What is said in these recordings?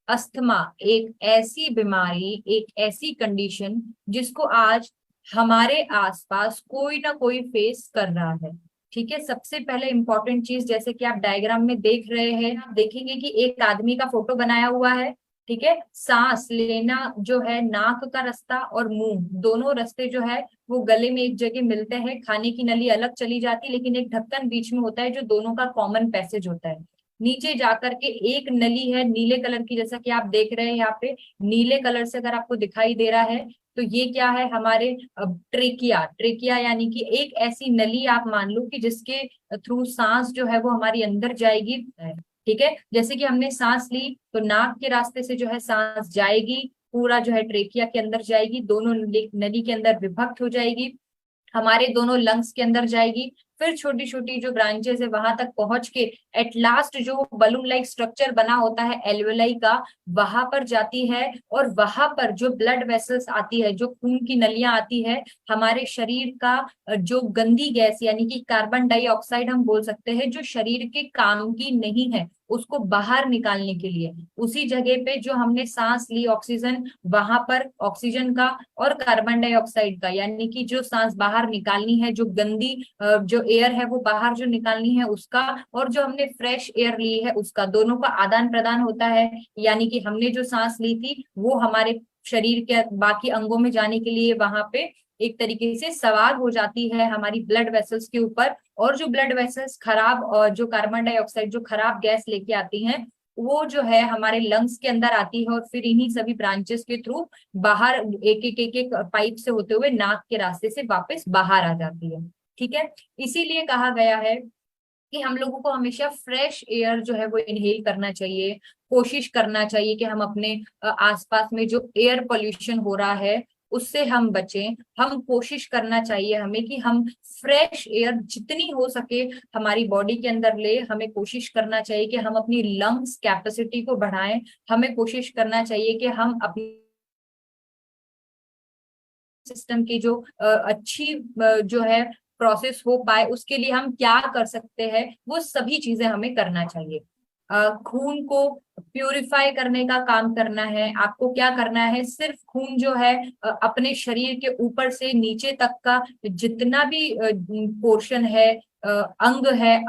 Asthma एक ऐसी बीमारी, एक ऐसी कंडीशन जिसको आज हमारे आसपास कोई ना कोई फेस कर रहा है। ठीक है, सबसे पहले इंपॉर्टेंट चीज, जैसे कि आप डायग्राम में देख रहे हैं, आप देखेंगे कि एक आदमी का फोटो बनाया हुआ है। ठीक है, सांस लेना जो है, नाक का रास्ता और मुंह दोनों रास्ते जो है वो गले में एक जगह मिलते हैं। खाने की नली अलग चली जाती है, लेकिन एक ढक्कन बीच में होता है जो दोनों का कॉमन पैसेज होता है। नीचे जाकर के एक नली है नीले कलर की, जैसा कि आप देख रहे हैं यहाँ पे नीले कलर से अगर आपको दिखाई दे रहा है, तो ये क्या है, हमारे ट्रेकिया। ट्रेकिया यानी कि एक ऐसी नली आप मान लो कि जिसके थ्रू सांस जो है वो हमारी अंदर जाएगी। ठीक है, जैसे कि हमने सांस ली तो नाक के रास्ते से जो है सांस जाएगी, पूरा जो है ट्रेकिया के अंदर जाएगी, दोनों नली के अंदर विभक्त हो जाएगी, हमारे दोनों लंग्स के अंदर जाएगी। फिर छोटी छोटी जो ब्रांचेस है वहां तक पहुंच के एट लास्ट जो बलून लाइक स्ट्रक्चर बना होता है एल्वेलाई का, वहां पर जाती है। और वहां पर जो ब्लड वेसल्स आती है, जो खून की नलियां आती है, हमारे शरीर का जो गंदी गैस यानी कि कार्बन डाइऑक्साइड हम बोल सकते हैं, जो शरीर के काम की नहीं है, उसको बाहर निकालने के लिए उसी जगह पे जो हमने सांस ली ऑक्सीजन, वहां पर ऑक्सीजन का और कार्बन डाइऑक्साइड का, यानी कि जो सांस बाहर निकालनी है, जो गंदी जो एयर है वो बाहर जो निकालनी है उसका, और जो हमने फ्रेश एयर ली है उसका, दोनों का आदान प्रदान होता है। यानी कि हमने जो सांस ली थी वो हमारे शरीर के बाकी अंगों में जाने के लिए वहां पे एक तरीके से सवार हो जाती है हमारी ब्लड वेसल्स के ऊपर। और जो ब्लड वेसल्स खराब और जो कार्बन डाइऑक्साइड जो खराब गैस लेके आती हैं, वो जो है हमारे लंग्स के अंदर आती है, और फिर इन्हीं सभी ब्रांचेस के थ्रू बाहर एक एक पाइप से होते हुए नाक के रास्ते से वापस बाहर आ जाती है। ठीक है, इसीलिए कहा गया है कि हम लोगों को हमेशा फ्रेश एयर जो है वो इनहेल करना चाहिए। कोशिश करना चाहिए कि हम अपने आसपास में जो एयर पोल्यूशन हो रहा है उससे हम बचें। हम कोशिश करना चाहिए हमें कि हम फ्रेश एयर जितनी हो सके हमारी बॉडी के अंदर ले। हमें कोशिश करना चाहिए कि हम अपनी लंग्स कैपेसिटी को बढ़ाएं। हमें कोशिश करना चाहिए कि हम अपनी सिस्टम की जो अच्छी जो है प्रोसेस हो पाए, उसके लिए हम क्या कर सकते हैं, वो सभी चीजें हमें करना चाहिए। खून को प्यूरिफाई करने का काम करना है। आपको क्या करना है, सिर्फ खून जो है अपने शरीर के ऊपर से नीचे तक का जितना भी पोर्शन है, अंग है,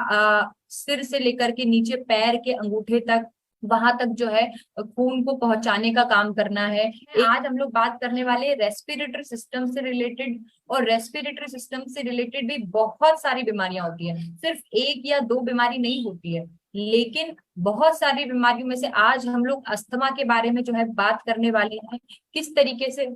सिर से लेकर के नीचे पैर के अंगूठे तक, वहां तक जो है खून को पहुंचाने का काम करना है। आज हम लोग बात करने वाले रेस्पिरेटरी सिस्टम से रिलेटेड। और रेस्पिरेटरी सिस्टम से रिलेटेड भी बहुत सारी बीमारियां होती हैं, सिर्फ एक या दो बीमारी नहीं होती है, लेकिन बहुत सारी बीमारियों में से आज हम लोग अस्थमा के बारे में जो है बात करने वाले हैं। किस तरीके से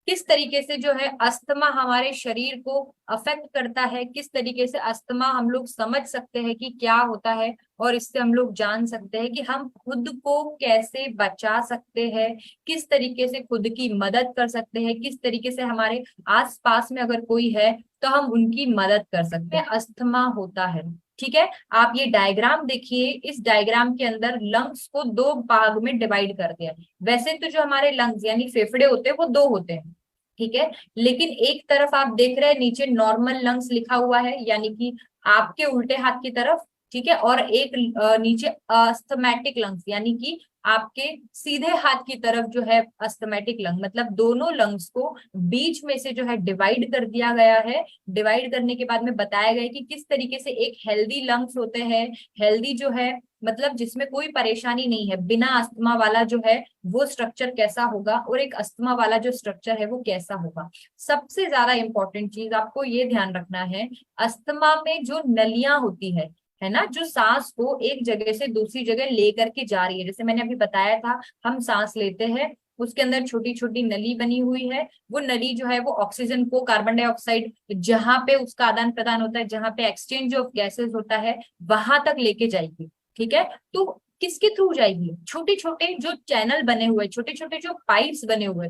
किस तरीके से जो है अस्थमा हमारे शरीर को अफेक्ट करता है, किस तरीके से अस्थमा हम लोग समझ सकते हैं कि क्या होता है, और इससे हम लोग जान सकते हैं कि हम खुद को कैसे बचा सकते हैं, किस तरीके से खुद की मदद कर सकते हैं, किस तरीके से हमारे आसपास में अगर कोई है तो हम उनकी मदद कर सकते हैं। अस्थमा होता है। ठीक है, आप ये डायग्राम देखिए, इस डायग्राम के अंदर लंग्स को दो भाग में डिवाइड कर दिया है। वैसे तो जो हमारे लंग्स यानी फेफड़े होते हैं वो दो होते हैं। ठीक है, लेकिन एक तरफ आप देख रहे हैं नीचे नॉर्मल लंग्स लिखा हुआ है, यानी कि आपके उल्टे हाथ की तरफ। ठीक है, और एक नीचे अस्थमैटिक लंग्स, यानी कि आपके सीधे हाथ की तरफ जो है अस्थमैटिक लंग, मतलब दोनों लंग्स को बीच में से जो है डिवाइड कर दिया गया है। डिवाइड करने के बाद में बताया गया है कि किस तरीके से एक हेल्दी लंग्स होते हैं। हेल्दी जो है मतलब जिसमें कोई परेशानी नहीं है, बिना अस्थमा वाला जो है वो स्ट्रक्चर कैसा होगा, और एक अस्थमा वाला जो स्ट्रक्चर है वो कैसा होगा। सबसे ज्यादा इंपॉर्टेंट चीज आपको ये ध्यान रखना है, अस्थमा में जो नलियां होती है ना, जो सांस को एक जगह से दूसरी जगह लेकर के जा रही है, जैसे मैंने अभी बताया था, हम सांस लेते हैं, उसके अंदर छोटी छोटी नली बनी हुई है। वो नली जो है वो ऑक्सीजन को, कार्बन डाइऑक्साइड जहां पे उसका आदान प्रदान होता है, जहां पे एक्सचेंज ऑफ गैसेस होता है, वहां तक लेके जाएगी। ठीक है, तो किसके थ्रू जाएगी, छोटे छोटे जो चैनल बने हुए, छोटे छोटे जो पाइप्स बने हुए,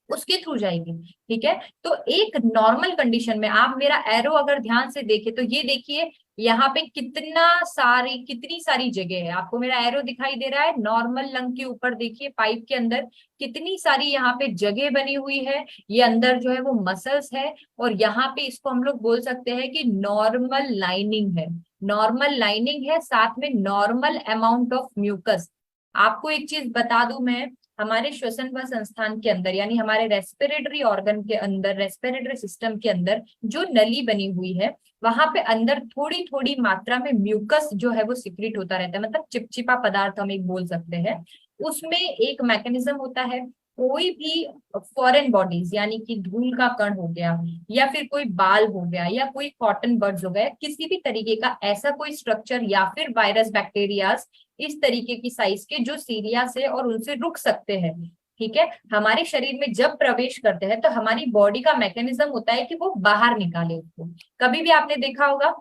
उसके थ्रू जाएगी। ठीक है, तो एक नॉर्मल कंडीशन में आप मेरा एरो अगर ध्यान से देखे तो ये देखिए यहाँ पे कितनी सारी जगह है। आपको मेरा एरो दिखाई दे रहा है, नॉर्मल लंग के ऊपर देखिए पाइप के अंदर कितनी सारी यहाँ पे जगह बनी हुई है। ये अंदर जो है वो मसल्स है, और यहाँ पे इसको हम लोग बोल सकते हैं कि नॉर्मल लाइनिंग है। नॉर्मल लाइनिंग है, साथ में नॉर्मल अमाउंट ऑफ म्यूकस। आपको एक चीज बता दूं मैं, हमारे श्वसन व संस्थान के अंदर यानी हमारे रेस्पिरेटरी ऑर्गन के अंदर, रेस्पिरेटरी सिस्टम के अंदर जो नली बनी हुई है, वहां पे अंदर थोड़ी थोड़ी मात्रा में म्यूकस जो है वो सिक्रीट होता रहता है, मतलब चिपचिपा पदार्थ हम एक बोल सकते हैं। उसमें एक मैकेनिज्म होता है, कोई भी फॉरेन बॉडीज यानी कि धूल का कण हो गया, या फिर कोई बाल हो गया, या कोई कॉटन बर्ड्स हो गया, किसी भी तरीके का ऐसा कोई स्ट्रक्चर या फिर वायरस बैक्टीरिया इस तरीके की साइज के जो सीरिया से और उनसे रुक सकते हैं, ठीक है, हमारे शरीर में जब प्रवेश करते हैं तो हमारी बॉडी का मैकेनिज्म होता है कि वो बाहर निकाले उसको। कभी भी आपने देखा होगा,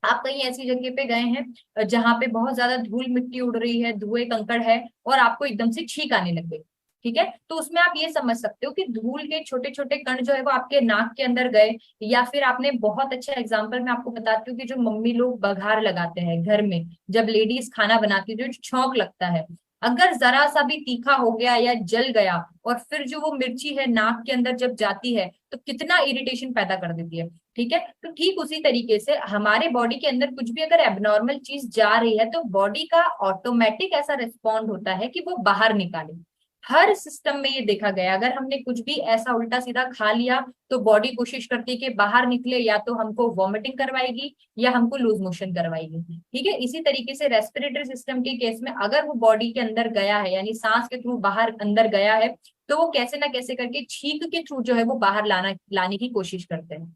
आप कहीं ऐसी जगह पे गए हैं जहां पे बहुत ज्यादा धूल मिट्टी उड़ रही है, धुएं कंकड़ है, और आपको एकदम से छींक आने लग गई, ठीक है, तो उसमें आप ये समझ सकते हो कि धूल के छोटे छोटे कण जो है वो आपके नाक के अंदर गए। या फिर आपने, बहुत अच्छा एग्जांपल मैं आपको बताती हूँ कि जो मम्मी लोग बघार लगाते हैं घर में, जब लेडीज खाना बनाती है, जो छौंक लगता है, अगर जरा सा भी तीखा हो गया या जल गया, और फिर जो वो मिर्ची है नाक के अंदर जब जाती है तो कितना इरिटेशन पैदा कर देती है, ठीक है। तो ठीक उसी तरीके से हमारे बॉडी के अंदर कुछ भी अगर एबनॉर्मल चीज जा रही है तो बॉडी का ऑटोमेटिक ऐसा रिस्पॉन्ड होता है कि वो बाहर निकाले। हर सिस्टम में ये देखा गया, अगर हमने कुछ भी ऐसा उल्टा सीधा खा लिया तो बॉडी कोशिश करती है कि बाहर निकले, या तो हमको वॉमिटिंग करवाएगी या हमको लूज मोशन करवाएगी, ठीक है। इसी तरीके से रेस्पिरेटरी सिस्टम के केस में अगर वो बॉडी के अंदर गया है यानी सांस के थ्रू बाहर अंदर गया है, तो वो कैसे ना कैसे करके छींक के थ्रू जो है वो बाहर लाने की कोशिश करते हैं।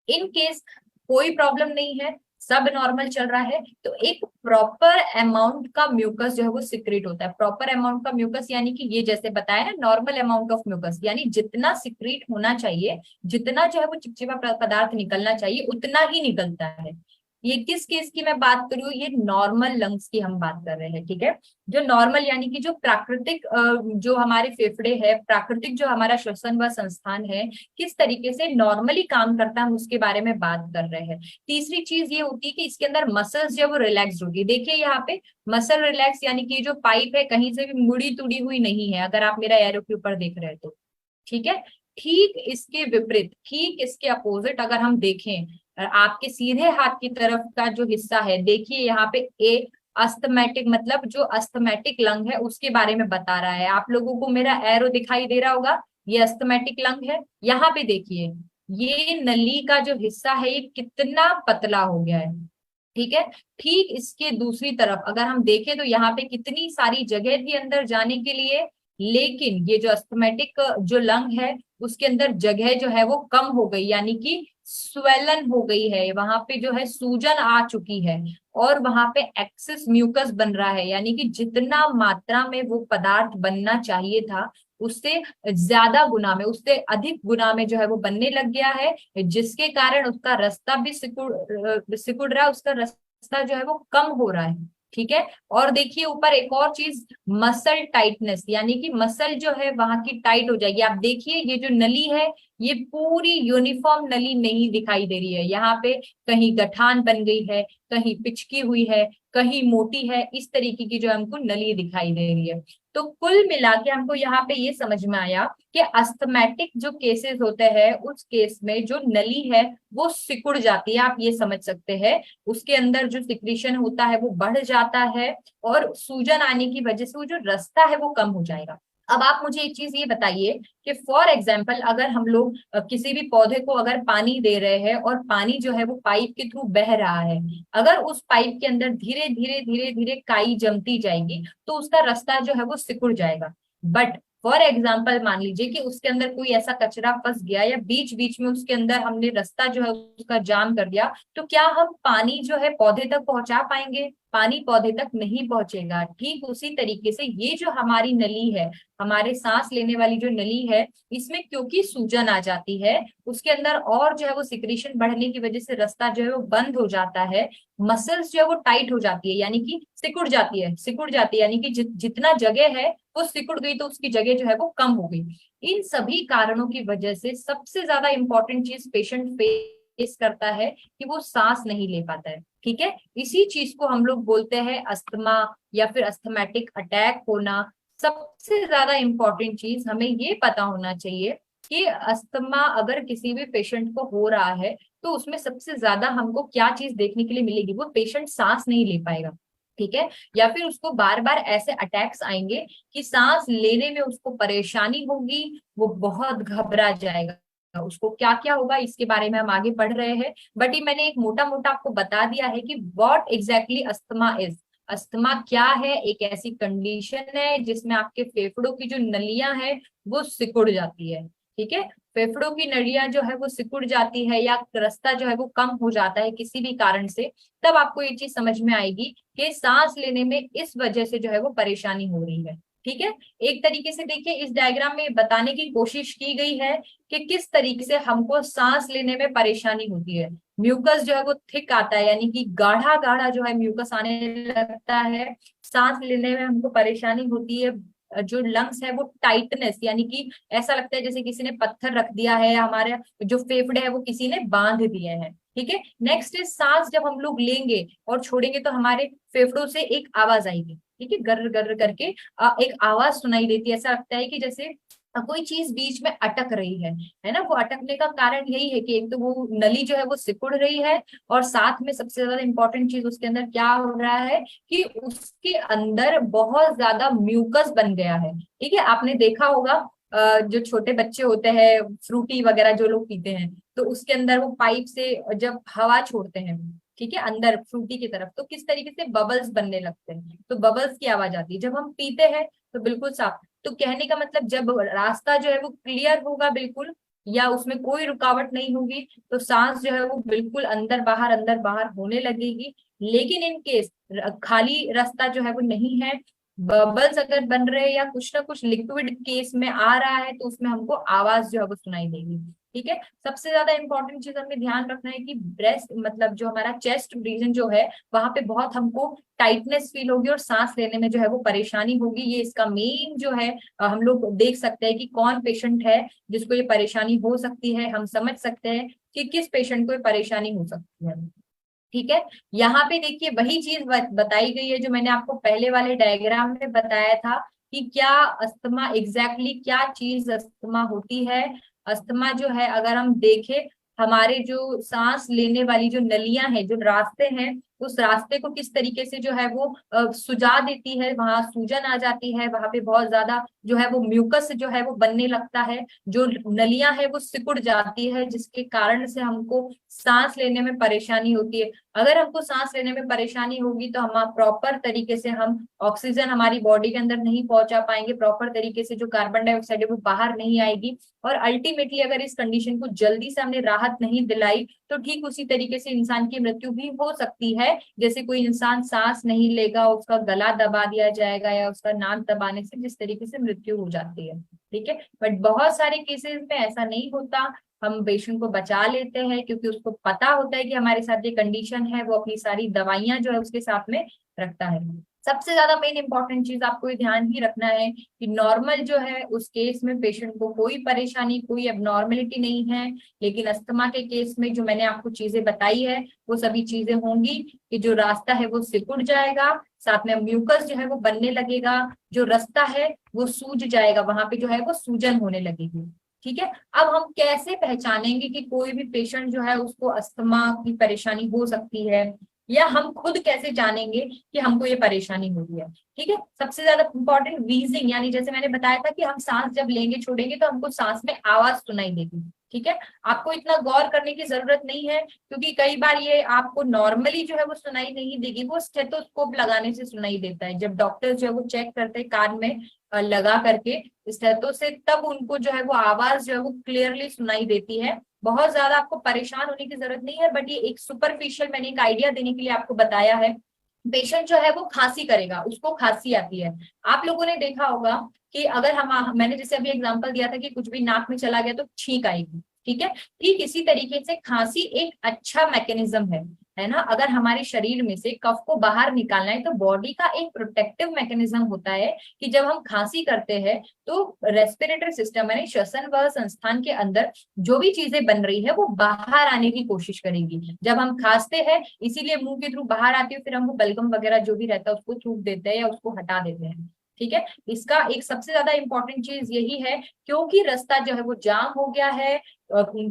इन केस कोई प्रॉब्लम नहीं है, सब नॉर्मल चल रहा है, तो एक प्रॉपर अमाउंट का म्यूकस जो है वो सिक्रेट होता है। प्रॉपर अमाउंट का म्यूकस यानी कि ये जैसे बताया ना, नॉर्मल अमाउंट ऑफ म्यूकस, यानी जितना सिक्रेट होना चाहिए, जितना जो है वो चिपचिपा पदार्थ निकलना चाहिए उतना ही निकलता है। ये किस केस की मैं बात करूँ, ये नॉर्मल लंग्स की हम बात कर रहे हैं, ठीक है। जो नॉर्मल यानी कि जो प्राकृतिक जो हमारे फेफड़े है, प्राकृतिक जो हमारा श्वसन व संस्थान है, किस तरीके से नॉर्मली काम करता है, हम उसके बारे में बात कर रहे हैं। तीसरी चीज ये होती है कि इसके अंदर मसल्स जो वो रिलैक्स होगी। देखिए यहाँ पे मसल रिलैक्स यानी कि जो पाइप है कहीं से भी मुड़ी तुड़ी हुई नहीं है, अगर आप मेरा एरो के ऊपर देख रहे हैं तो, ठीक है। ठीक इसके विपरीत, ठीक इसके अपोजिट अगर हम देखें, आपके सीधे हाथ की तरफ का जो हिस्सा है, देखिए यहाँ पे ए अस्थमैटिक, मतलब जो अस्थमैटिक लंग है उसके बारे में बता रहा है। आप लोगों को मेरा एरो दिखाई दे रहा होगा, ये अस्थमैटिक लंग है। यहाँ पे देखिए ये नली का जो हिस्सा है ये कितना पतला हो गया है, ठीक है। ठीक इसके दूसरी तरफ अगर हम देखें तो यहाँ पे कितनी सारी जगह थी अंदर जाने के लिए, लेकिन ये जो अस्थमैटिक जो लंग है उसके अंदर जगह जो है वो कम हो गई, यानी कि स्वेलन हो गई है, वहां पे जो है सूजन आ चुकी है, और वहां पे एक्सेस म्यूकस बन रहा है, यानी कि जितना मात्रा में वो पदार्थ बनना चाहिए था उससे ज्यादा गुना में, उससे अधिक गुना में जो है वो बनने लग गया है, जिसके कारण उसका रास्ता भी सिकुड़ रहा है, उसका रास्ता जो है वो कम हो रहा है, ठीक है। और देखिए ऊपर एक और चीज, मसल टाइटनेस, यानी कि मसल जो है वहां की टाइट हो जाएगी। आप देखिए ये जो नली है ये पूरी यूनिफॉर्म नली नहीं दिखाई दे रही है, यहाँ पे कहीं गठान बन गई है, कहीं पिचकी हुई है, कहीं मोटी है, इस तरीके की जो हमको नली दिखाई दे रही है। तो कुल मिला के हमको यहाँ पे ये समझ में आया कि अस्थमैटिक जो केसेस होते हैं उस केस में जो नली है वो सिकुड़ जाती है, आप ये समझ सकते हैं। उसके अंदर जो सिक्रीशन होता है वो बढ़ जाता है, और सूजन आने की वजह से वो जो रास्ता है वो कम हो जाएगा। अब आप मुझे एक चीज ये बताइए कि फॉर एग्जाम्पल अगर हम लोग किसी भी पौधे को अगर पानी दे रहे हैं और पानी जो है वो पाइप के थ्रू बह रहा है, अगर उस पाइप के अंदर धीरे धीरे धीरे धीरे काई जमती जाएगी तो उसका रास्ता जो है वो सिकुड़ जाएगा। बट फॉर एग्जाम्पल मान लीजिए कि उसके अंदर कोई ऐसा कचरा फंस गया, या बीच बीच में उसके अंदर हमने रास्ता जो है उसका जाम कर दिया, तो क्या हम पानी जो है पौधे तक पहुंचा पाएंगे? पानी पौधे तक नहीं पहुंचेगा। ठीक उसी तरीके से ये जो हमारी नली है, हमारे सांस लेने वाली जो नली है, इसमें क्योंकि सूजन आ जाती है, उसके अंदर और जो है वो सिक्रीशन बढ़ने की वजह से रास्ता जो है वो बंद हो जाता है, मसल्स जो है वो टाइट हो जाती है, यानी कि सिकुड़ जाती है, सिकुड़ जाती है, यानी कि जितना जगह है वो सिकुड़ गई तो उसकी जगह जो है वो कम हो गई। इन सभी कारणों की वजह से सबसे ज्यादा इंपॉर्टेंट चीज पेशेंट फेस करता है कि वो सांस नहीं ले पाता है, ठीक है। इसी चीज को हम लोग बोलते हैं अस्थमा या फिर अस्थमैटिक अटैक होना। सबसे ज्यादा इंपॉर्टेंट चीज हमें ये पता होना चाहिए कि अस्थमा अगर किसी भी पेशेंट को हो रहा है तो उसमें सबसे ज्यादा हमको क्या चीज देखने के लिए मिलेगी, वो पेशेंट सांस नहीं ले पाएगा, ठीक है। या फिर उसको बार बार ऐसे अटैक्स आएंगे कि सांस लेने में उसको परेशानी होगी, वो बहुत घबरा जाएगा। उसको क्या क्या होगा इसके बारे में हम आगे पढ़ रहे हैं, बट ये मैंने एक मोटा मोटा आपको बता दिया है कि what exactly asthma is. Asthma क्या है? एक ऐसी कंडीशन है जिसमें आपके फेफड़ों की जो नलियां हैं वो सिकुड़ जाती है। ठीक है, फेफड़ों की नलियां जो है वो सिकुड़ जाती है या रास्ता जो है वो कम हो जाता है किसी भी कारण से, तब आपको ये चीज समझ में आएगी कि सांस लेने में इस वजह से जो है वो परेशानी हो रही है। ठीक है, एक तरीके से देखिए इस डायग्राम में बताने की कोशिश की गई है कि किस तरीके से हमको सांस लेने में परेशानी होती है। म्यूकस जो है वो थिक आता है, यानी कि गाढ़ा गाढ़ा जो है म्यूकस आने लगता है, सांस लेने में हमको परेशानी होती है। जो लंग्स है वो टाइटनेस, यानी कि ऐसा लगता है जैसे किसी ने पत्थर रख दिया है, हमारे जो फेफड़े है वो किसी ने बांध दिए हैं। ठीक है, नेक्स्ट इज सांस जब हम लोग लेंगे और छोड़ेंगे तो हमारे फेफड़ों से एक आवाज आएगी। ठीक है, गर्र गर्र करके एक आवाज सुनाई देती है। ऐसा लगता है कि जैसे कोई चीज बीच में अटक रही है ना। वो अटकने का कारण यही है कि एक तो वो नली जो है वो सिकुड़ रही है, और साथ में सबसे ज्यादा इंपॉर्टेंट चीज उसके अंदर क्या हो रहा है कि उसके अंदर बहुत ज्यादा म्यूकस बन गया है। ठीक है, आपने देखा होगा जो छोटे बच्चे होते हैं, फ्रूटी वगैरह जो लोग पीते हैं, तो उसके अंदर वो पाइप से जब हवा छोड़ते हैं, ठीक है, अंदर फ्रूटी की तरफ, तो किस तरीके से बबल्स बनने लगते हैं, तो बबल्स की आवाज आती है। जब हम पीते हैं तो बिल्कुल साफ। तो कहने का मतलब जब रास्ता जो है वो क्लियर होगा बिल्कुल, या उसमें कोई रुकावट नहीं होगी, तो सांस जो है वो बिल्कुल अंदर बाहर होने लगेगी। लेकिन इन केस खाली रास्ता जो है वो नहीं है, बबल्स अगर बन रहे हैं या कुछ ना कुछ लिक्विड केस में आ रहा है, तो उसमें हमको आवाज जो है वो सुनाई देगी। ठीक है, सबसे ज्यादा इंपॉर्टेंट चीज हमें ध्यान रखना है कि ब्रेस्ट मतलब जो हमारा चेस्ट रीजन जो है, वहां पे बहुत हमको टाइटनेस फील होगी और सांस लेने में जो है वो परेशानी होगी। ये इसका मेन जो है हम लोग देख सकते हैं कि कौन पेशेंट है जिसको ये परेशानी हो सकती है। हम समझ सकते हैं कि किस पेशेंट को ये परेशानी हो सकती है। ठीक है, यहाँ पे देखिए वही चीज बताई गई है जो मैंने आपको पहले वाले डायग्राम में बताया था कि क्या अस्थमा एग्जैक्टली क्या चीज अस्थमा होती है। अस्थमा जो है अगर हम देखें, हमारे जो सांस लेने वाली जो नलियां हैं, जो रास्ते हैं, उस रास्ते को किस तरीके से जो है वो सुजा देती है, वहां सूजन आ जाती है, वहां पे बहुत ज्यादा जो है वो म्यूकस जो है वो बनने लगता है, जो नलियां है वो सिकुड़ जाती है, जिसके कारण से हमको सांस लेने में परेशानी होती है। अगर हमको सांस लेने में परेशानी होगी तो हम प्रॉपर तरीके से हम ऑक्सीजन हमारी बॉडी के अंदर नहीं पहुंचा पाएंगे, प्रॉपर तरीके से जो कार्बन डाइऑक्साइड है वो बाहर नहीं आएगी, और अल्टीमेटली अगर इस कंडीशन को जल्दी से हमने राहत नहीं दिलाई तो ठीक उसी तरीके से इंसान की मृत्यु भी हो सकती है। जैसे कोई इंसान सांस नहीं लेगा, उसका गला दबा दिया जाएगा या उसका नाक दबाने से जिस तरीके से मृत्यु हो जाती है। ठीक है, बट बहुत सारे केसेस में ऐसा नहीं होता। हम पेशेंट को बचा लेते हैं क्योंकि उसको पता होता है कि हमारे साथ ये कंडीशन है, वो अपनी सारी दवाइयां जो है उसके साथ में रखता है। सबसे ज्यादा मेन इंपॉर्टेंट चीज आपको ये ध्यान ही रखना है कि नॉर्मल जो है उस केस में पेशेंट को कोई परेशानी कोई एबनॉर्मेलिटी नहीं है, लेकिन अस्थमा के केस में जो मैंने आपको चीजें बताई है वो सभी चीजें होंगी कि जो रास्ता है वो सिकुड़ जाएगा, साथ में म्यूकस जो है वो बनने लगेगा, जो रास्ता है वो सूज जाएगा, वहां पे जो है वो सूजन होने लगेगी। ठीक है, अब हम कैसे पहचानेंगे कि कोई भी पेशेंट जो है उसको अस्थमा की परेशानी हो सकती है, या हम खुद कैसे जानेंगे कि हमको ये परेशानी हो रही है। ठीक है, सबसे ज्यादा इंपॉर्टेंट वीजिंग, यानी जैसे मैंने बताया था कि हम सांस जब लेंगे छोड़ेंगे तो हमको सांस में आवाज सुनाई देगी। ठीक है, आपको इतना गौर करने की जरूरत नहीं है क्योंकि कई बार ये आपको नॉर्मली जो है वो सुनाई नहीं देगी, वो स्टेथोस्कोप लगाने से सुनाई देता है। जब डॉक्टर जो है वो चेक करते हैं कान में लगा करके स्टेथो से, तब उनको जो है वो आवाज जो है वो क्लियरली सुनाई देती है। बहुत ज्यादा आपको परेशान होने की जरूरत नहीं है, बट ये एक सुपरफिशियल मैंने एक आइडिया देने के लिए आपको बताया है। पेशेंट जो है वो खांसी करेगा, उसको खांसी आती है। आप लोगों ने देखा होगा कि अगर मैंने जैसे अभी एग्जांपल दिया था कि कुछ भी नाक में चला गया तो छींक आएगी। ठीक है, ठीक इसी तरीके से खांसी एक अच्छा मैकेनिज्म है ना। अगर हमारे शरीर में से कफ को बाहर निकालना है तो बॉडी का एक प्रोटेक्टिव मैकेनिज्म होता है कि जब हम खांसी करते हैं तो रेस्पिरेटरी सिस्टम यानी श्वसन व संस्थान के अंदर जो भी चीजें बन रही है वो बाहर आने की कोशिश करेगी जब हम खांसते हैं, इसीलिए मुंह के थ्रू बाहर आती है, फिर हम वो बलगम वगैरह जो भी रहता है उसको थूक देते हैं या उसको हटा देते हैं। ठीक है। इसका एक सबसे ज्यादा इंपॉर्टेंट चीज यही है, क्योंकि रास्ता जो है वो जाम हो गया है,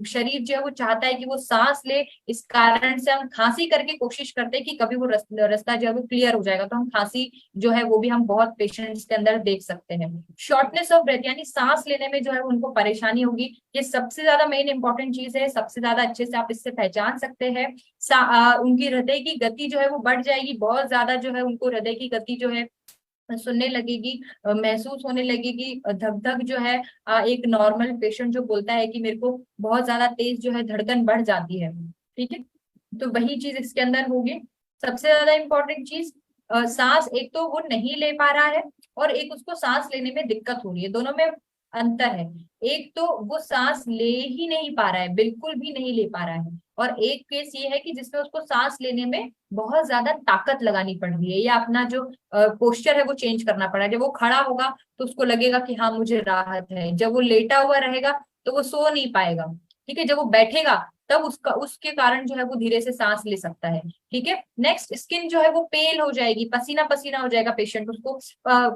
शरीर जो है वो चाहता है कि वो सांस ले, इस कारण से हम खांसी करके कोशिश करते हैं कि कभी वो रास्ता जो है वो क्लियर हो जाएगा, तो हम खांसी जो है वो भी हम बहुत पेशेंट्स के अंदर देख सकते हैं। शॉर्टनेस ऑफ ब्रेथ यानी सांस लेने में जो है उनको परेशानी होगी, ये सबसे ज्यादा मेन इंपॉर्टेंट चीज है, सबसे ज्यादा अच्छे से आप इससे पहचान सकते हैं। उनकी हृदय की गति जो है वो बढ़ जाएगी, बहुत ज्यादा जो है उनको हृदय की गति जो है सुनने लगेगी, महसूस होने लगेगी, धक धक जो है एक नॉर्मल पेशेंट जो बोलता है कि मेरे को बहुत ज्यादा तेज जो है धड़कन बढ़ जाती है, ठीक है। तो वही चीज इसके अंदर होगी। सबसे ज्यादा इंपॉर्टेंट चीज, सांस एक तो वो नहीं ले पा रहा है, और एक उसको सांस लेने में दिक्कत हो रही है, दोनों में अंतर है। एक तो वो सांस ले ही नहीं पा रहा है, बिल्कुल भी नहीं ले पा रहा है, और एक केस ये है कि जिसमें उसको सांस लेने में बहुत ज्यादा ताकत लगानी पड़ रही है, या अपना जो पोस्चर है वो चेंज करना पड़ा है। जब वो खड़ा होगा तो उसको लगेगा कि हाँ मुझे राहत है, जब वो लेटा हुआ रहेगा तो वो सो नहीं पाएगा, ठीक है। जब वो बैठेगा तब उसका उसके कारण जो है वो धीरे से सांस ले सकता है, ठीक है। नेक्स्ट, स्किन जो है वो पेल हो जाएगी, पसीना पसीना हो जाएगा पेशेंट, उसको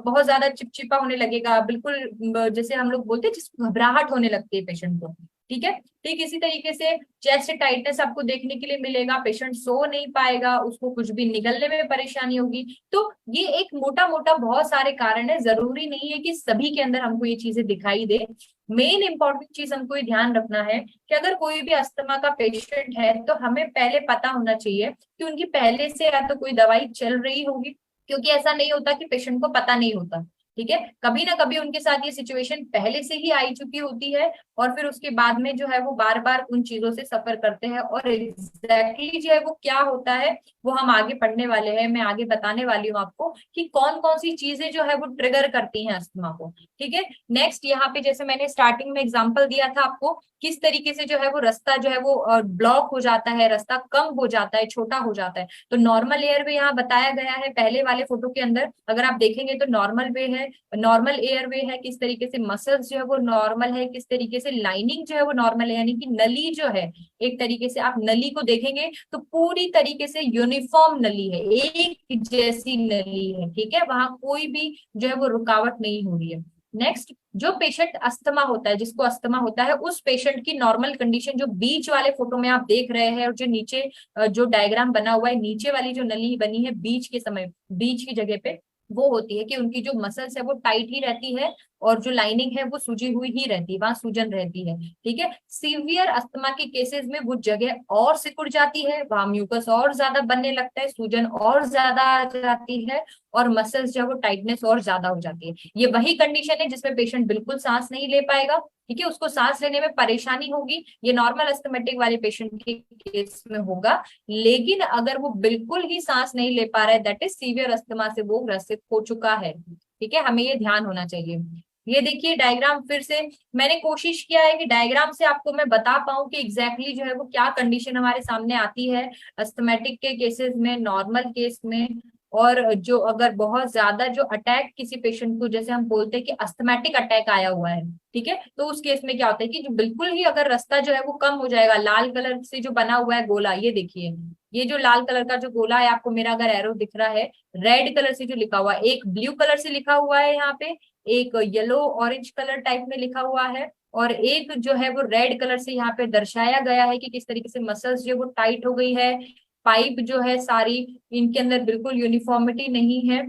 बहुत ज्यादा चिपचिपा होने लगेगा, बिल्कुल जैसे हम लोग बोलते हैं जिसको घबराहट होने लगती है पेशेंट को, ठीक है। ठीक इसी तरीके से चेस्ट टाइटनेस आपको देखने के लिए मिलेगा, पेशेंट सो नहीं पाएगा, उसको कुछ भी निगलने में परेशानी होगी। तो ये एक मोटा मोटा बहुत सारे कारण है, जरूरी नहीं है कि सभी के अंदर हमको ये चीजें दिखाई दे। मेन इंपॉर्टेंट चीज हमको ये ध्यान रखना है कि अगर कोई भी अस्थमा का पेशेंट है तो हमें पहले पता होना चाहिए कि उनकी पहले से या तो कोई दवाई चल रही होगी, क्योंकि ऐसा नहीं होता कि पेशेंट को पता नहीं होता, ठीक है। कभी ना कभी उनके साथ ये सिचुएशन पहले से ही आई चुकी होती है, और फिर उसके बाद में जो है वो बार बार उन चीजों से सफर करते हैं, और एग्जैक्टली जो है वो क्या होता है वो हम आगे पढ़ने वाले हैं। मैं आगे बताने वाली हूँ आपको कि कौन कौन सी चीजें जो है वो ट्रिगर करती हैं अस्थमा को, ठीक है। नेक्स्ट, यहाँ पे जैसे मैंने स्टार्टिंग में एग्जांपल दिया था आपको, किस तरीके से जो है वो रास्ता जो है वो ब्लॉक हो जाता है, रास्ता कम हो जाता है, छोटा हो जाता है। तो नॉर्मल एयर वे यहाँ बताया गया है पहले वाले फोटो के अंदर, अगर आप देखेंगे तो नॉर्मल वे है, नॉर्मल एयर वे है, किस तरीके से मसल्स जो है वो नॉर्मल है, किस तरीके से लाइनिंग जो है वो नॉर्मल है, यानी कि नली जो है, एक तरीके से आप नली को देखेंगे तो पूरी तरीके से यूनिफॉर्म नली है, एक जैसी नली है, ठीक है, वहां कोई भी जो है वो रुकावट नहीं हो रही है। नेक्स्ट, जो पेशेंट अस्थमा होता है, जिसको अस्थमा होता है, उस पेशेंट की नॉर्मल कंडीशन जो बीच वाले फोटो में आप देख रहे हैं, और जो नीचे जो डायग्राम बना हुआ है, नीचे वाली जो नली बनी है बीच के समय, बीच की जगह पे, वो होती है कि उनकी जो मसल्स है वो टाइट ही रहती है, और जो लाइनिंग है वो सूजी हुई ही रहती है, वहां सूजन रहती है, ठीक है। सीवियर अस्थमा के केसेस में वो जगह और सिकुड़ जाती है, वहां म्यूकस और ज्यादा बनने लगता है, सूजन और ज्यादा आ जाती है, और मसल्स जो है वो टाइटनेस और ज्यादा हो जाती है। ये वही कंडीशन है जिसमें पेशेंट बिल्कुल सांस नहीं ले पाएगा, ठीक है, उसको सांस लेने में परेशानी होगी, ये नॉर्मल अस्थमेटिक वाले पेशेंट के केस में होगा। लेकिन अगर वो बिल्कुल ही सांस नहीं ले पा रहा है, दैट इज सीवियर अस्थमा से वो ग्रसित हो चुका है, ठीक है, हमें ये ध्यान होना चाहिए। ये देखिए डायग्राम, फिर से मैंने कोशिश किया है कि डायग्राम से आपको मैं बता पाऊं कि एग्जैक्टली जो है वो क्या कंडीशन हमारे सामने आती है अस्थमेटिक के केसेस में, नॉर्मल केस में, और जो अगर बहुत ज्यादा जो अटैक किसी पेशेंट को, जैसे हम बोलते हैं कि अस्थमेटिक अटैक आया हुआ है, ठीक है, तो उस केस में क्या होता है कि जो बिल्कुल ही अगर रास्ता जो है वो कम हो जाएगा, लाल कलर से जो बना हुआ है गोला, ये देखिए, ये जो लाल कलर का जो गोला है आपको, मेरा अगर एरो दिख रहा है, रेड कलर से जो लिखा हुआ है, एक ब्लू कलर से लिखा हुआ है यहाँ पे, एक येलो ऑरेंज कलर टाइप में लिखा हुआ है, और एक जो है वो रेड कलर से यहाँ पे दर्शाया गया है कि किस तरीके से मसल्स जो वो टाइट हो गई है, पाइप जो है सारी, इनके अंदर बिल्कुल यूनिफॉर्मिटी नहीं है।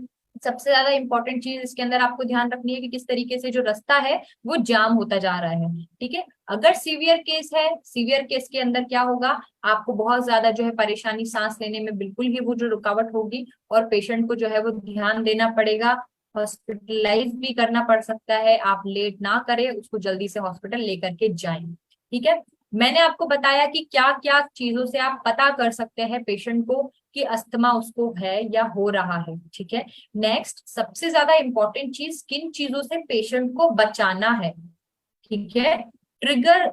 सबसे ज्यादा इंपॉर्टेंट चीज इसके अंदर आपको ध्यान रखनी है कि किस तरीके से जो रास्ता है वो जाम होता जा रहा है, ठीक है। अगर सीवियर केस है, सीवियर केस के अंदर क्या होगा, आपको बहुत ज्यादा जो है परेशानी, सांस लेने में बिल्कुल ही वो जो रुकावट होगी, और पेशेंट को जो है वो ध्यान देना पड़ेगा, हॉस्पिटलाइज भी करना पड़ सकता है। आप लेट ना करें, उसको जल्दी से हॉस्पिटल लेकर के जाएं, ठीक है। मैंने आपको बताया कि क्या क्या चीजों से आप पता कर सकते हैं पेशेंट को कि अस्थमा उसको है या हो रहा है, ठीक है। नेक्स्ट, सबसे ज्यादा इंपॉर्टेंट चीज, किन चीजों से पेशेंट को बचाना है, ठीक है। ट्रिगर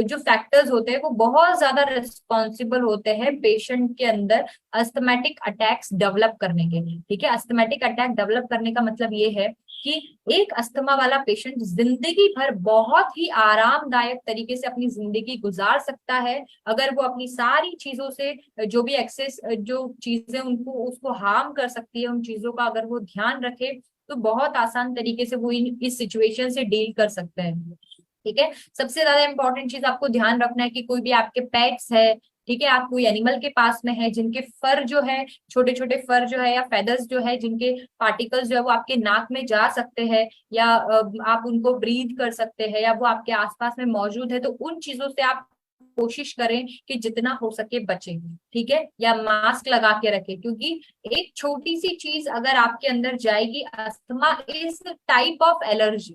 जो फैक्टर्स होते हैं वो बहुत ज्यादा रिस्पॉन्सिबल होते हैं पेशेंट के अंदर अस्थमेटिक अटैक्स डेवलप करने के, ठीक है। अस्थमेटिक अटैक डेवलप करने का मतलब ये है कि एक अस्थमा वाला पेशेंट जिंदगी भर बहुत ही आरामदायक तरीके से अपनी जिंदगी गुजार सकता है, अगर वो अपनी सारी चीजों से, जो भी एक्सेस जो चीजें उनको उसको हार्म कर सकती है, उन चीजों का अगर वो ध्यान रखे, तो बहुत आसान तरीके से वो इस सिचुएशन से डील कर सकते हैं। ठीक है, सबसे ज्यादा इंपॉर्टेंट चीज आपको ध्यान रखना है कि कोई भी आपके पेट्स है, ठीक है, आप कोई एनिमल के पास में है जिनके फर जो है, छोटे छोटे फर जो है या फेदर्स जो है, जिनके पार्टिकल्स जो है वो आपके नाक में जा सकते हैं, या आप उनको ब्रीथ कर सकते हैं, या वो आपके आसपास में मौजूद है, तो उन चीजों से आप कोशिश करें कि जितना हो सके बचें। ठीक है, या मास्क लगा के रखें, क्योंकि एक छोटी सी चीज अगर आपके अंदर जाएगी, asthma is type of allergy.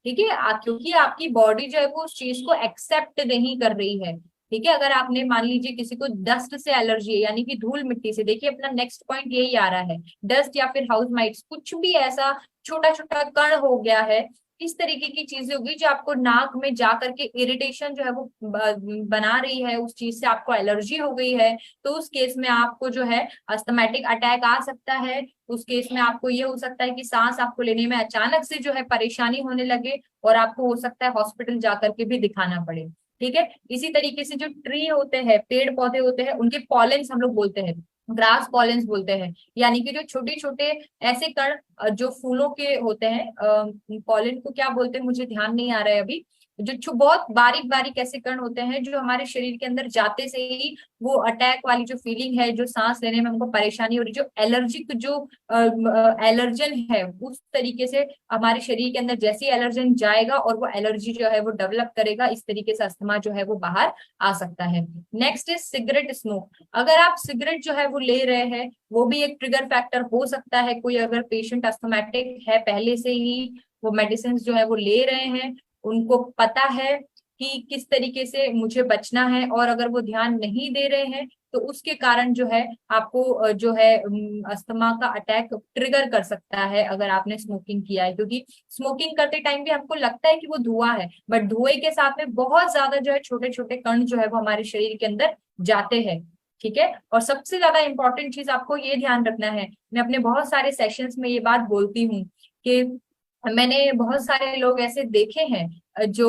ठीक है, क्योंकि आपकी बॉडी जो है वो उस चीज को एक्सेप्ट नहीं कर रही है। ठीक है, अगर आपने मान लीजिए किसी को डस्ट से एलर्जी है, यानी कि धूल मिट्टी से, देखिए अपना नेक्स्ट पॉइंट यही आ रहा है, डस्ट या फिर हाउस माइट्स, कुछ भी ऐसा छोटा छोटा कण हो गया है, इस तरीके की चीजें होगी जो आपको नाक में जा करके इरिटेशन जो है वो बना रही है, उस चीज से आपको एलर्जी हो गई है, तो उस केस में आपको जो है अस्थमैटिक अटैक आ सकता है। उस केस में आपको ये हो सकता है कि सांस आपको लेने में अचानक से जो है परेशानी होने लगे, और आपको हो सकता है हॉस्पिटल जाकर के भी दिखाना पड़े। ठीक है, इसी तरीके से जो ट्री होते हैं, पेड़ पौधे होते हैं, उनके पॉलेंस हम लोग बोलते हैं, ग्रास पॉलेंस बोलते हैं, यानी कि जो छोटे छोटे ऐसे कण जो फूलों के होते हैं, पॉलन को क्या बोलते हैं मुझे ध्यान नहीं आ रहा है अभी, जो बहुत बारीक बारीक ऐसे कण होते हैं जो हमारे शरीर के अंदर जाते से ही वो अटैक वाली जो फीलिंग है, जो सांस लेने में हमको परेशानी हो रही, जो एलर्जिक जो एलर्जन है, उस तरीके से हमारे शरीर के अंदर जैसे ही एलर्जन जाएगा और वो एलर्जी जो है वो डेवलप करेगा, इस तरीके से अस्थमा जो है वो बाहर आ सकता है। Next is cigarette smoke. अगर आप सिगरेट जो है वो ले रहे हैं, वो भी एक ट्रिगर फैक्टर हो सकता है। कोई अगर पेशेंट अस्थमैटिक है पहले से ही, वो मेडिसिन जो है वो ले रहे हैं, उनको पता है कि किस तरीके से मुझे बचना है, और अगर वो ध्यान नहीं दे रहे हैं तो उसके कारण जो है आपको जो है अस्थमा का अटैक ट्रिगर कर सकता है, अगर आपने स्मोकिंग किया है। क्योंकि स्मोकिंग करते टाइम भी हमको लगता है कि वो धुआं है, बट धुएं के साथ में बहुत ज्यादा जो है छोटे छोटे कण जो है वो हमारे शरीर के अंदर जाते हैं। ठीक है, और सबसे ज्यादा इंपॉर्टेंट चीज आपको ये ध्यान रखना है, मैं अपने बहुत सारे सेशंस में ये बात बोलती हूँ कि मैंने बहुत सारे लोग ऐसे देखे हैं जो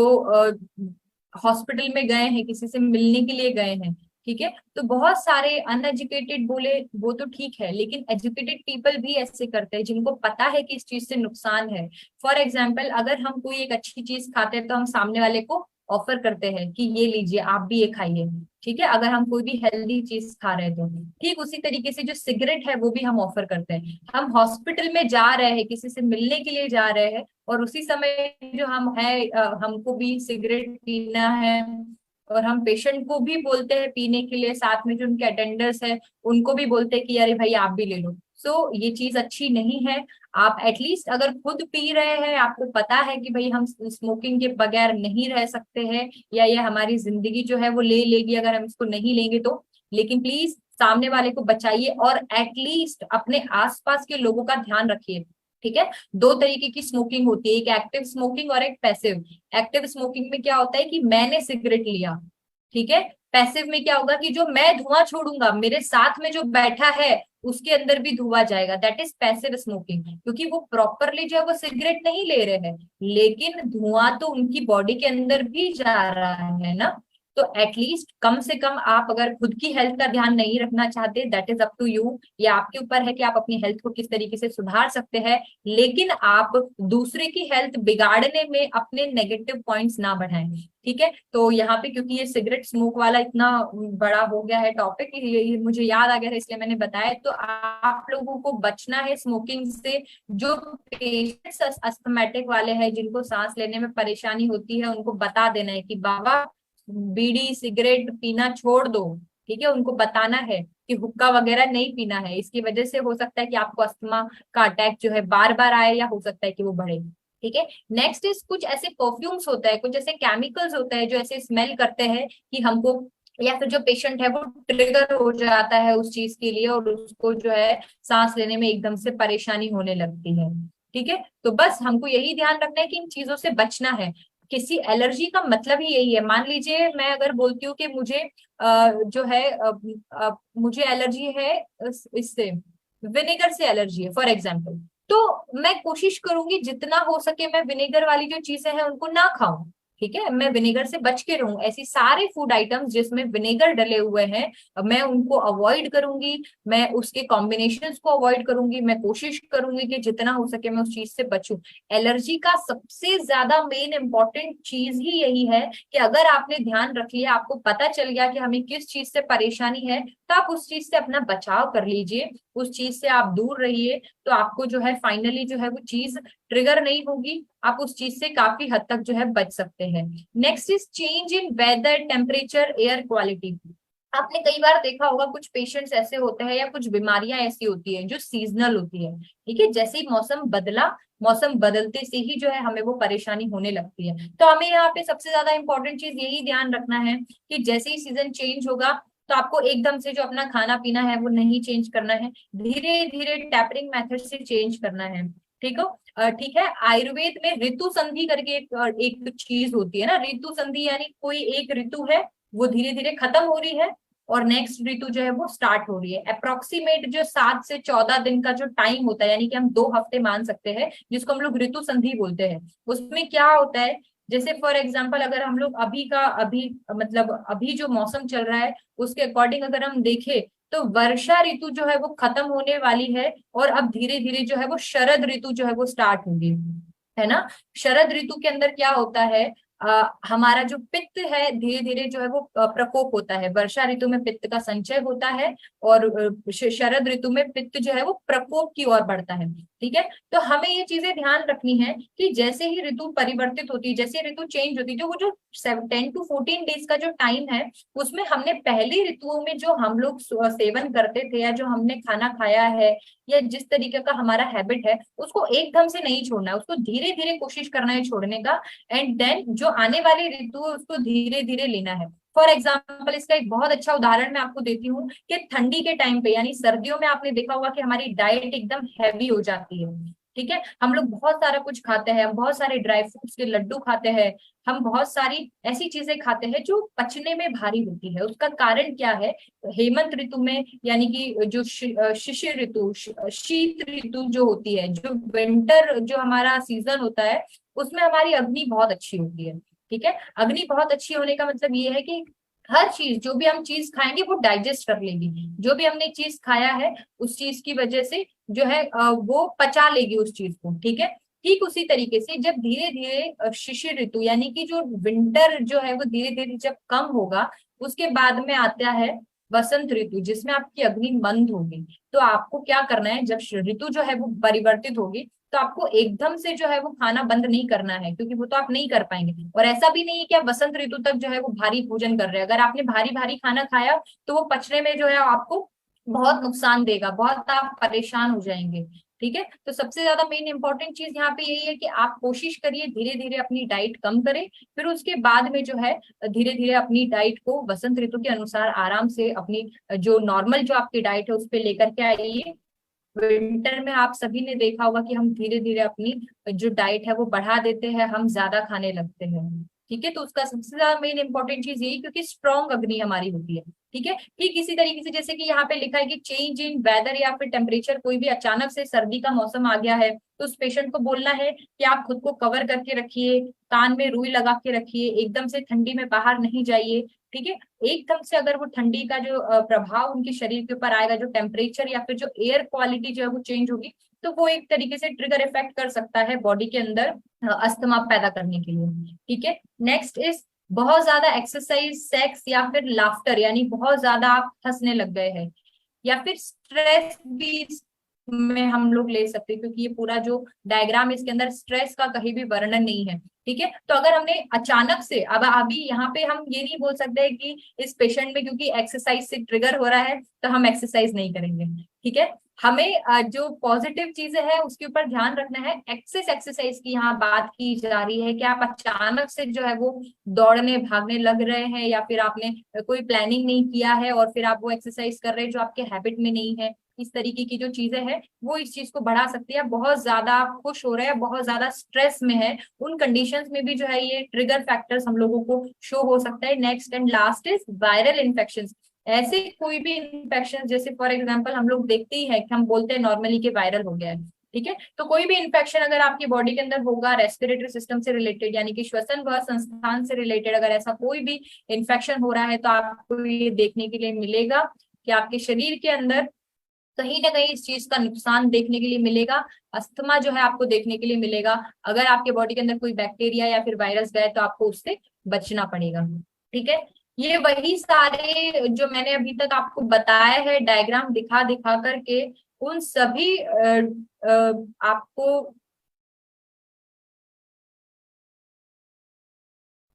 हॉस्पिटल में गए हैं, किसी से मिलने के लिए गए हैं। ठीक है, तो बहुत सारे अनएजुकेटेड बोले वो तो ठीक है, लेकिन एजुकेटेड पीपल भी ऐसे करते हैं जिनको पता है कि इस चीज से नुकसान है। फॉर एग्जाम्पल, अगर हम कोई एक अच्छी चीज खाते हैं तो हम सामने वाले को ऑफर करते हैं कि ये लीजिए, आप भी ये खाइए। ठीक है, अगर हम कोई भी हेल्दी चीज खा रहे हैं तो ठीक उसी तरीके से जो सिगरेट है वो भी हम ऑफर करते हैं। हम हॉस्पिटल में जा रहे हैं, किसी से मिलने के लिए जा रहे हैं, और उसी समय जो हम है हमको भी सिगरेट पीना है, और हम पेशेंट को भी बोलते हैं पीने के लिए, साथ में जो उनके अटेंडर्स है उनको भी बोलते हैं कि अरे भाई आप भी ले लो। सो ये चीज अच्छी नहीं है। आप एटलीस्ट अगर खुद पी रहे हैं, आपको पता है कि भाई हम स्मोकिंग के बगैर नहीं रह सकते हैं, या ये हमारी जिंदगी जो है वो ले लेगी अगर हम इसको नहीं लेंगे तो, लेकिन प्लीज सामने वाले को बचाइए, और एटलीस्ट अपने आसपास के लोगों का ध्यान रखिए। ठीक है, दो तरीके की स्मोकिंग होती है, एक एक्टिव स्मोकिंग और एक पैसिव। एक्टिव स्मोकिंग में क्या होता है कि मैंने सिगरेट लिया, ठीक है, पैसिव में क्या होगा कि जो मैं धुआं छोड़ूंगा, मेरे साथ में जो बैठा है उसके अंदर भी धुआं जाएगा, दैट इज पैसिव स्मोकिंग। क्योंकि वो प्रॉपरली जो है वो सिगरेट नहीं ले रहे हैं, लेकिन धुआं तो उनकी बॉडी के अंदर भी जा रहा है ना। तो एटलीस्ट कम से कम आप अगर खुद की हेल्थ का ध्यान नहीं रखना चाहते, that is up to you, ये आपके ऊपर है कि आप अपनी हेल्थ को किस तरीके से सुधार सकते हैं, लेकिन आप दूसरे की हेल्थ बिगाड़ने में अपने नेगेटिव पॉइंट्स ना बढ़ाएं। ठीक है, तो यहाँ पे क्योंकि ये सिगरेट स्मोक वाला इतना बड़ा हो गया है टॉपिक, ये मुझे याद आ गया था इसलिए मैंने बताया। तो आप लोगों को बचना है स्मोकिंग से। जो पेशेंट्स अस्थमैटिक वाले हैं, जिनको सांस लेने में परेशानी होती है, उनको बता देना है कि बाबा बीड़ी सिगरेट पीना छोड़ दो। ठीक है, उनको बताना है कि हुक्का वगैरह नहीं पीना है, इसकी वजह से हो सकता है कि आपको अस्थमा का अटैक जो है बार बार आए, या हो सकता है कि वो बढ़े। ठीक है, नेक्स्ट इज कुछ ऐसे परफ्यूम्स होता है, कुछ ऐसे केमिकल्स होते हैं जो ऐसे स्मेल करते हैं कि हमको, या फिर जो पेशेंट है वो ट्रिगर हो जाता है उस चीज के लिए, और उसको जो है सांस लेने में एकदम से परेशानी होने लगती है। ठीक है, तो बस हमको यही ध्यान रखना है कि इन चीजों से बचना है। किसी एलर्जी का मतलब ही यही है, मान लीजिए मैं अगर बोलती हूँ कि मुझे जो है मुझे एलर्जी है इससे, विनेगर से एलर्जी है फॉर एग्जाम्पल, तो मैं कोशिश करूंगी जितना हो सके मैं विनेगर वाली जो चीजें हैं उनको ना खाऊं। ठीक है, मैं विनेगर से बच के रहूं, ऐसी सारे फूड आइटम्स जिसमें विनेगर डले हुए हैं मैं उनको अवॉइड करूंगी, मैं उसके कॉम्बिनेशंस को अवॉइड करूंगी, मैं कोशिश करूंगी कि जितना हो सके मैं उस चीज से बचूं। एलर्जी का सबसे ज्यादा मेन इंपॉर्टेंट चीज ही यही है कि अगर आपने ध्यान रख लिया, आपको पता चल गया कि हमें किस चीज से परेशानी है, तो आप उस चीज से अपना बचाव कर लीजिए, उस चीज से आप दूर रहिए, तो आपको जो है फाइनली जो है वो चीज ट्रिगर नहीं होगी, आप उस चीज से काफी हद तक जो है बच सकते हैं। Next is change in weather, temperature, air quality. आपने कई बार देखा होगा कुछ पेशेंट्स ऐसे होते हैं या कुछ बीमारियां ऐसी होती है जो सीजनल होती है, ठीक है, जैसे ही मौसम बदला, मौसम बदलते से ही जो है हमें वो परेशानी होने लगती है। तो हमें यहाँ पे सबसे ज्यादा इंपॉर्टेंट चीज यही ध्यान रखना है कि जैसे ही सीजन चेंज होगा तो आपको एकदम से जो अपना खाना पीना है वो नहीं चेंज करना है, धीरे धीरे टैपरिंग मेथड से चेंज करना है। ठीक हो, ठीक है। आयुर्वेद में ऋतु संधि करके एक चीज होती है ना, ऋतु संधि यानी कोई एक ऋतु है वो धीरे धीरे खत्म हो रही है और नेक्स्ट ऋतु जो है वो स्टार्ट हो रही है। अप्रोक्सीमेट जो 7 से 14 दिन का जो टाइम होता है, यानी कि हम 2 हफ्ते मान सकते हैं, जिसको हम लोग ऋतु संधि बोलते हैं। उसमें क्या होता है, जैसे फॉर एग्जाम्पल अगर हम लोग अभी का अभी मतलब अभी जो मौसम चल रहा है उसके अकॉर्डिंग अगर हम देखें तो वर्षा ऋतु जो है वो खत्म होने वाली है और अब धीरे धीरे जो है वो शरद ऋतु जो है वो स्टार्ट होगी, है ना। शरद ऋतु के अंदर क्या होता है, हमारा जो पित्त है धीरे धीरे जो है वो प्रकोप होता है। वर्षा ऋतु में पित्त का संचय होता है और शरद ऋतु में पित्त जो है वो प्रकोप की ओर बढ़ता है। ठीक है, तो हमें ये चीजें ध्यान रखनी है कि जैसे ही ऋतु परिवर्तित होती है, जैसे ऋतु चेंज होती है, जो वो जो 10 to 14 डेज का जो टाइम है उसमें हमने पहली ऋतुओं में जो हम लोग सेवन करते थे या जो हमने खाना खाया है या जिस तरीके का हमारा हैबिट है उसको एकदम से नहीं छोड़ना है, उसको धीरे धीरे कोशिश करना है छोड़ने का। एंड देन जो आने वाली ऋतु है उसको धीरे धीरे लेना है। फॉर एग्जाम्पल इसका एक बहुत अच्छा उदाहरण मैं आपको देती हूँ कि ठंडी के टाइम पे यानी सर्दियों में आपने देखा होगा कि हमारी डाइट एकदम हैवी हो जाती है। ठीक है, हम लोग बहुत सारा कुछ खाते हैं, हम बहुत सारे ड्राई फ्रूट्स के लड्डू खाते हैं, हम बहुत सारी ऐसी चीजें खाते हैं जो पचने में भारी होती है। उसका कारण क्या है, हेमंत ऋतु में यानी कि जो शिशिर ऋतु, शीत ऋतु जो होती है, जो विंटर जो हमारा सीजन होता है उसमें हमारी अग्नि बहुत अच्छी होती है। ठीक है, अग्नि बहुत अच्छी होने का मतलब ये है कि हर चीज जो भी हम चीज खाएंगे वो डाइजेस्ट कर लेगी, जो भी हमने चीज खाया है उस चीज की वजह से जो है वो पचा लेगी उस चीज को। ठीक है, ठीक उसी तरीके से जब धीरे धीरे शिशिर ऋतु यानी कि जो विंटर जो है वो धीरे धीरे जब कम होगा उसके बाद में आता है वसंत ऋतु जिसमें आपकी अग्नि मंद होगी। तो आपको क्या करना है, जब ऋतु जो है वो परिवर्तित होगी तो आपको एकदम से जो है वो खाना बंद नहीं करना है, क्योंकि वो तो आप नहीं कर पाएंगे। और ऐसा भी नहीं है कि आप वसंत ऋतु तक जो है वो भारी भोजन कर रहे हैं, अगर आपने भारी भारी खाना खाया तो वो पचने में जो है आपको बहुत नुकसान देगा, बहुत आप परेशान हो जाएंगे। ठीक है, तो सबसे ज्यादा मेन इंपॉर्टेंट चीज यहाँ पे यही है कि आप कोशिश करिए धीरे धीरे अपनी डाइट कम करें, फिर उसके बाद में जो है धीरे धीरे अपनी डाइट को वसंत ऋतु के अनुसार आराम से अपनी जो नॉर्मल जो आपकी डाइट है उस पर लेकर के आइए। विंटर में आप सभी ने देखा होगा कि हम धीरे धीरे अपनी जो डाइट है वो बढ़ा देते हैं, हम ज्यादा खाने लगते हैं। ठीक है, तो उसका सबसे ज्यादा मेन इंपॉर्टेंट चीज यही, क्योंकि स्ट्रॉन्ग अग्नि हमारी होती है। ठीक है, ठीक इसी तरीके से जैसे कि यहाँ पे लिखा है कि चेंज इन वेदर या फिर टेम्परेचर, कोई भी अचानक से सर्दी का मौसम आ गया है तो उस पेशेंट को बोलना है कि आप खुद को कवर करके रखिए, कान में रुई लगा के रखिए, एकदम से ठंडी में बाहर नहीं जाइए। ठीक है, एकदम से अगर वो ठंडी का जो प्रभाव उनके शरीर के ऊपर आएगा, जो टेम्परेचर या फिर जो एयर क्वालिटी जो है वो चेंज होगी, तो वो एक तरीके से ट्रिगर इफेक्ट कर सकता है बॉडी के अंदर अस्थमा पैदा करने के लिए। ठीक है, नेक्स्ट इज बहुत ज्यादा एक्सरसाइज, सेक्स या फिर लाफ्टर, यानी बहुत ज्यादा आप हंसने लग गए हैं, या फिर स्ट्रेस भी में हम लोग ले सकते हैं, क्योंकि ये पूरा जो डायग्राम है इसके अंदर स्ट्रेस का कहीं भी वर्णन नहीं है। ठीक है, तो अगर हमने अचानक से अब अभी यहाँ पे हम ये नहीं बोल सकते कि इस पेशेंट में क्योंकि एक्सरसाइज से ट्रिगर हो रहा है तो हम एक्सरसाइज नहीं करेंगे। ठीक है, हमें जो पॉजिटिव चीजें हैं उसके ऊपर ध्यान रखना है। एक्सेस एक्सरसाइज की यहाँ बात की जा रही है कि आप अचानक से जो है वो दौड़ने भागने लग रहे हैं या फिर आपने कोई प्लानिंग नहीं किया है और फिर आप वो एक्सरसाइज कर रहे हैं जो आपके हैबिट में नहीं है। इस तरीके की जो चीजें हैं वो इस चीज को बढ़ा सकती है। बहुत ज्यादा आप खुश हो रहे हैं, बहुत ज्यादा स्ट्रेस में है, उन कंडीशंस में भी जो है ये ट्रिगर फैक्टर्स हम लोगों को शो हो सकता है। Next and last is viral infection. ऐसे कोई भी इन्फेक्शन, जैसे फॉर एग्जांपल हम लोग देखते ही है कि हम बोलते हैं नॉर्मली कि वायरल हो गया है, ठीक है। तो कोई भी इन्फेक्शन अगर आपकी बॉडी के अंदर होगा रेस्पिरेटरी सिस्टम से रिलेटेड, यानी कि श्वसन व संस्थान से रिलेटेड, अगर ऐसा कोई भी इन्फेक्शन हो रहा है तो आपको ये देखने के लिए मिलेगा कि आपके शरीर के अंदर कहीं ना कहीं इस चीज का नुकसान देखने के लिए मिलेगा। अस्थमा जो है आपको देखने के लिए मिलेगा। अगर आपके बॉडी के अंदर कोई बैक्टीरिया या फिर वायरस गए तो आपको उससे बचना पड़ेगा। ठीक है। ये वही सारे जो मैंने अभी तक आपको बताया है डायग्राम दिखा दिखा करके, उन सभी आपको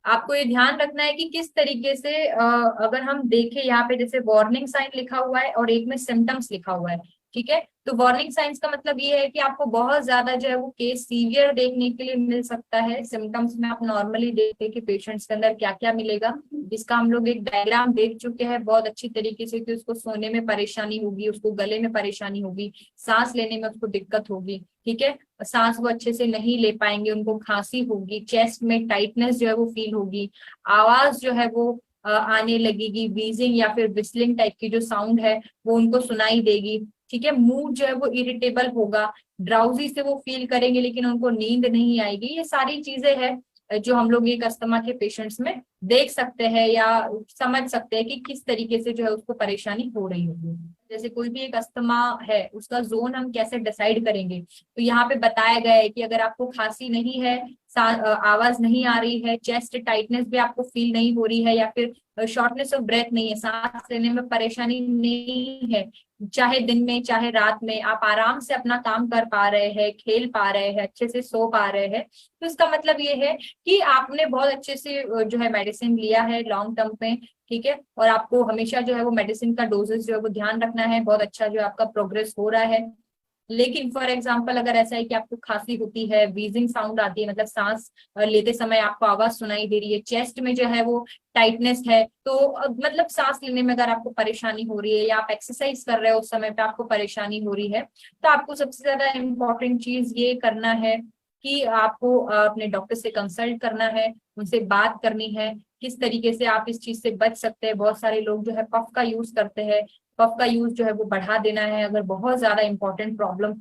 आपको ये ध्यान रखना है कि किस तरीके से अगर हम देखें यहाँ पे जैसे वार्निंग साइन लिखा हुआ है और एक में सिम्टम्स लिखा हुआ है। ठीक है। तो वार्निंग साइंस का मतलब ये है कि आपको बहुत ज्यादा जो है वो केस सीवियर देखने के लिए मिल सकता है। सिम्टम्स में आप नॉर्मली देखते हैं कि पेशेंट्स के अंदर क्या क्या मिलेगा, जिसका हम लोग एक डायग्राम देख चुके हैं बहुत अच्छी तरीके से, कि उसको सोने में परेशानी होगी, उसको गले में परेशानी होगी, सांस लेने में उसको दिक्कत होगी। ठीक है। सांस वो अच्छे से नहीं ले पाएंगे, उनको खांसी होगी, चेस्ट में टाइटनेस जो है वो फील होगी, आवाज जो है वो आने लगेगी, व्हीजिंग या फिर विस्लिंग टाइप की जो साउंड है वो उनको सुनाई देगी। ठीक है। मूड जो है वो इरिटेबल होगा, ड्राउजी से वो फील करेंगे लेकिन उनको नींद नहीं आएगी। ये सारी चीजें हैं जो हम लोग एक अस्थमा के पेशेंट्स में देख सकते हैं या समझ सकते हैं कि किस तरीके से जो है उसको परेशानी हो रही होगी। जैसे कोई भी एक अस्थमा है उसका जोन हम कैसे डिसाइड करेंगे, तो यहाँ पे बताया गया है कि अगर आपको खांसी नहीं है, आवाज नहीं आ रही है, चेस्ट टाइटनेस भी आपको फील नहीं हो रही है, या फिर शॉर्टनेस ऑफ ब्रेथ नहीं है, सांस लेने में परेशानी नहीं है, चाहे दिन में चाहे रात में आप आराम से अपना काम कर पा रहे हैं, खेल पा रहे हैं, अच्छे से सो पा रहे हैं, तो इसका मतलब ये है कि आपने बहुत अच्छे से जो है मेडिसिन लिया है लॉन्ग टर्म पे। ठीक है। और आपको हमेशा जो है वो मेडिसिन का डोजेस जो है वो ध्यान रखना है, बहुत अच्छा जो है आपका प्रोग्रेस हो रहा है। लेकिन फॉर एग्जाम्पल अगर ऐसा है कि आपको खांसी होती है, व्हीजिंग साउंड आती है, मतलब सांस लेते समय आपको आवाज सुनाई दे रही है, चेस्ट में जो है वो टाइटनेस है, तो मतलब सांस लेने में अगर आपको परेशानी हो रही है, या आप एक्सरसाइज कर रहे हो उस समय पे आपको परेशानी हो रही है, तो आपको सबसे ज्यादा इम्पोर्टेंट चीज ये करना है कि आपको अपने डॉक्टर से कंसल्ट करना है, उनसे बात करनी है किस तरीके से आप इस चीज से बच सकते हैं। बहुत सारे लोग जो है पफ का यूज करते हैं, पफ का यूज जो है वो बढ़ा देना है अगर बहुत ज्यादा इंपॉर्टेंट प्रॉब्लम।